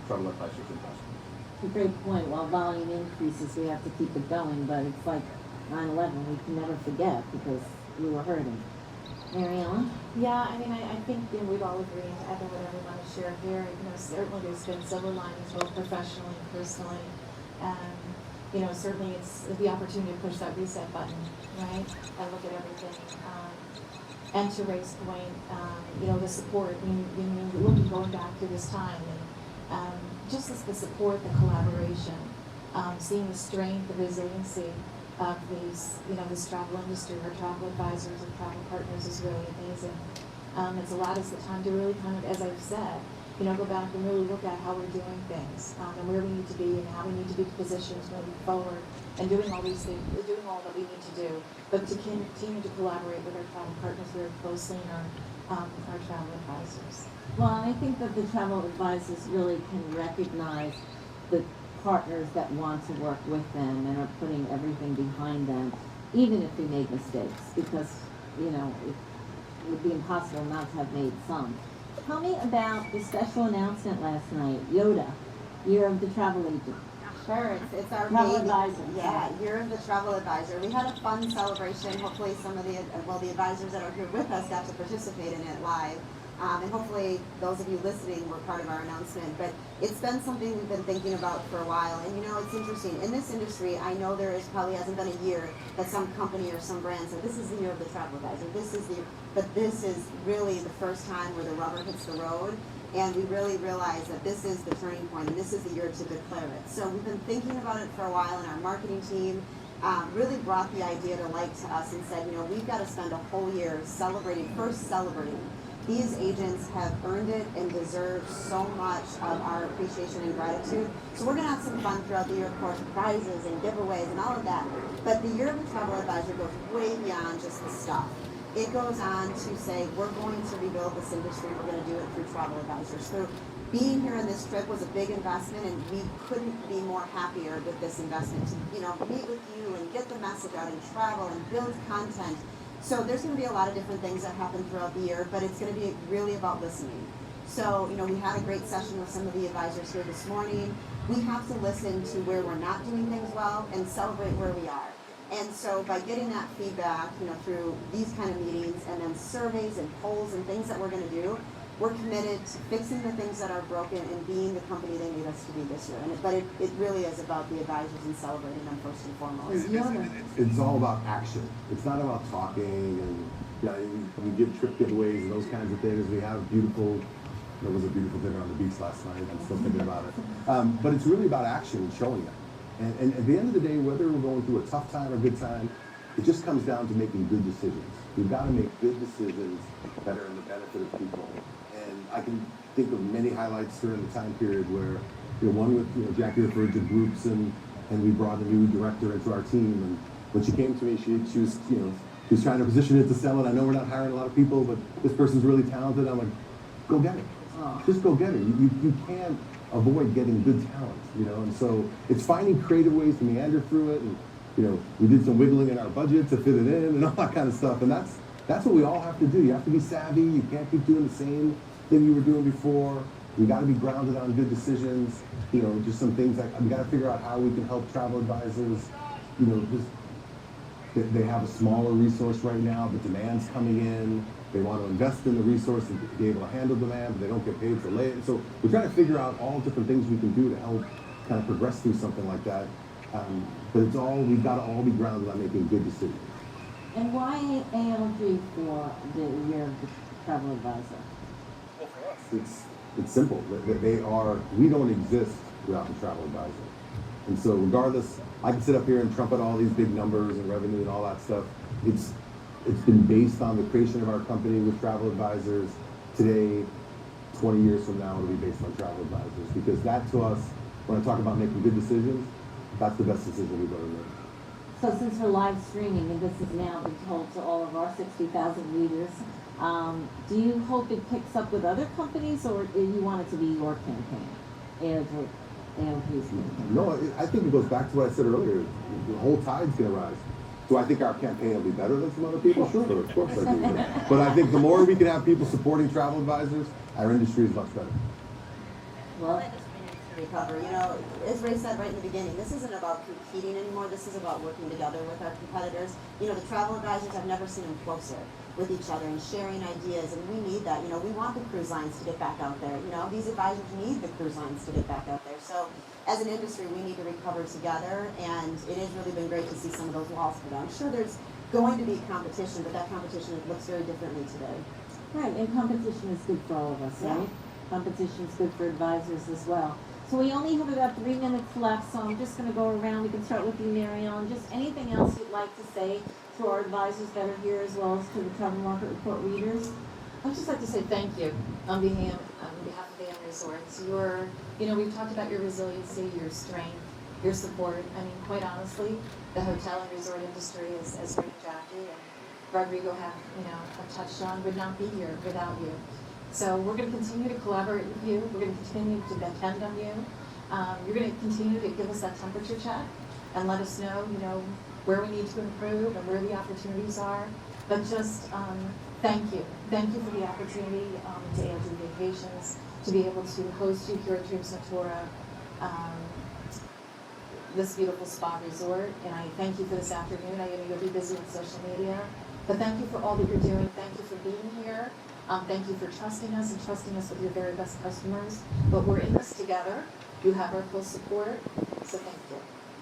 Speaker 5: travel advisors and customers.
Speaker 1: It's a great point. While volume increases, we have to keep it going, but it's like 9/11, we can never forget because we were hurting. Mary Ellen?
Speaker 3: Yeah, I mean, I think we'd all agree, and echo what everyone has shared here. Certainly there's been silver linings, both professionally and personally. Certainly it's the opportunity to push that reset button, right? And look at everything. And to Ray's point, the support, looking going back through this time, and just as the support, the collaboration, seeing the strength, the resiliency of these, this travel industry, our travel advisors and travel partners is really amazing. It's allowed us the time to really kind of, as I've said, go back and really look at how we're doing things, and where we need to be and how we need to be positioned moving forward, and doing all these things, doing all that we need to do, but to continue to collaborate with our travel partners very closely and our travel advisors.
Speaker 1: Well, I think that the travel advisors really can recognize the partners that want to work with them and are putting everything behind them, even if we make mistakes, because, it would be impossible not to have made some. Tell me about the special announcement last night, YOTA, Year of the Travel Agent.
Speaker 4: Sure, it's our
Speaker 1: Travel
Speaker 4: baby.
Speaker 1: advisor.
Speaker 4: Yeah, Year of the Travel Advisor. We had a fun celebration. Hopefully some of the advisors that are here with us got to participate in it live. And hopefully those of you listening were part of our announcement. But it's been something we've been thinking about for a while. And it's interesting. In this industry, I know probably hasn't been a year that some company or some brand said, this is the year of the travel advisor. But this is really the first time where the rubber hits the road. And we really realize that this is the turning point and this is the year to declare it. So we've been thinking about it for a while in our marketing team. really brought the idea to light to us and said, we've got to spend a whole year celebrating. These agents have earned it and deserve so much of our appreciation and gratitude. So we're going to have some fun throughout the year, of course, prizes and giveaways and all of that. But the Year of the Travel Advisor goes way beyond just the stuff. It goes on to say, we're going to rebuild this industry. We're going to do it through travel advisors. So being here on this trip was a big investment, and we couldn't be more happier with this investment to, meet with you and get the message out and travel and build content. So there's going to be a lot of different things that happen throughout the year, but it's going to be really about listening. So, we had a great session with some of the advisors here this morning. We have to listen to where we're not doing things well and celebrate where we are. And so by getting that feedback, through these kind of meetings and then surveys and polls and things that we're going to do, we're committed to fixing the things that are broken and being the company they need us to be this year. But it really is about the advisors and celebrating them first and foremost.
Speaker 2: It's all about action. It's not about talking and we give trip giveaways and those kinds of things. There was a beautiful dinner on the beach last night. I'm still thinking about it. But it's really about action and showing them. And at the end of the day, whether we're going through a tough time or a good time, it just comes down to making good decisions. We've got to make good decisions that are in the benefit of people. And I can think of many highlights during the time period where, one with, Jacki referred to groups and we brought a new director into our team. And when she came to me, she was trying to position it to sell it. I know we're not hiring a lot of people, but this person's really talented. I'm like, go get it. Just go get it. You can't avoid getting good talent, and so it's finding creative ways to meander through it. And, we did some wiggling in our budget to fit it in and all that kind of stuff. And that's what we all have to do. You have to be savvy. You can't keep doing the same thing you were doing before. We got to be grounded on good decisions. Just some things like we got to figure out how we can help travel advisors. They have a smaller resource right now, but demand's coming in. They want to invest in the resource and be able to handle demand, but they don't get paid for late. So we're trying to figure out all different things we can do to help kind of progress through something like that. But we've got to all be grounded on making good decisions.
Speaker 1: And why ALG for the Year of the Travel Advisor?
Speaker 2: Well, for us, it's simple. We don't exist without the travel advisor. And so regardless, I can sit up here and trumpet all these big numbers and revenue and all that stuff. It's been based on the creation of our company with travel advisors. Today, 20 years from now, it'll be based on travel advisors. Because that to us, when I talk about making good decisions, that's the best decision we've ever made.
Speaker 1: So since we're live streaming, and this is now been told to all of our 60,000 readers, do you hope it picks up with other companies, or do you want it to be your campaign, ALG's campaign?
Speaker 2: No, I think it goes back to what I said earlier. The whole tide's going to rise. Do I think our campaign will be better than some other people? Sure, of course I do. But I think the more we can have people supporting travel advisors, our industry is much better.
Speaker 1: Well,
Speaker 4: recover. As Ray said right in the beginning, this isn't about competing anymore. This is about working together with our competitors. The travel advisors, I've never seen them closer with each other and sharing ideas, and we need that. We want the cruise lines to get back out there. These advisors need the cruise lines to get back out there. So as an industry, we need to recover together, and it has really been great to see some of those walls go down. I'm sure there's going to be competition, but that competition looks very differently today.
Speaker 1: right, and competition is good for all of us, right? Competition is good for advisors as well. So we only have about 3 minutes left, so I'm just going to go around. We can start with you, Marielle. Just anything else you'd like to say to our advisors that are here, as well as to the Travel Market Report readers?
Speaker 3: I'd just like to say thank you on behalf of AMResorts. We've talked about your resiliency, your strength, your support. Quite honestly, the hotel and resort industry, as Ray and Jacki and Rodrigo have touched on, would not be here without you. So we're going to continue to collaborate with you. We're going to continue to depend on you. You're going to continue to give us that temperature check and let us know, where we need to improve and where the opportunities are. But just thank you. Thank you for the opportunity to ALG Vacations to be able to host you here at Dreams Natura, this beautiful spa resort. And I thank you for this afternoon. I know you'll be busy with social media. But thank you for all that you're doing. Thank you for being here. Thank you for trusting us and trusting us with your very best customers. But we're in this together. You have our full support. So thank you.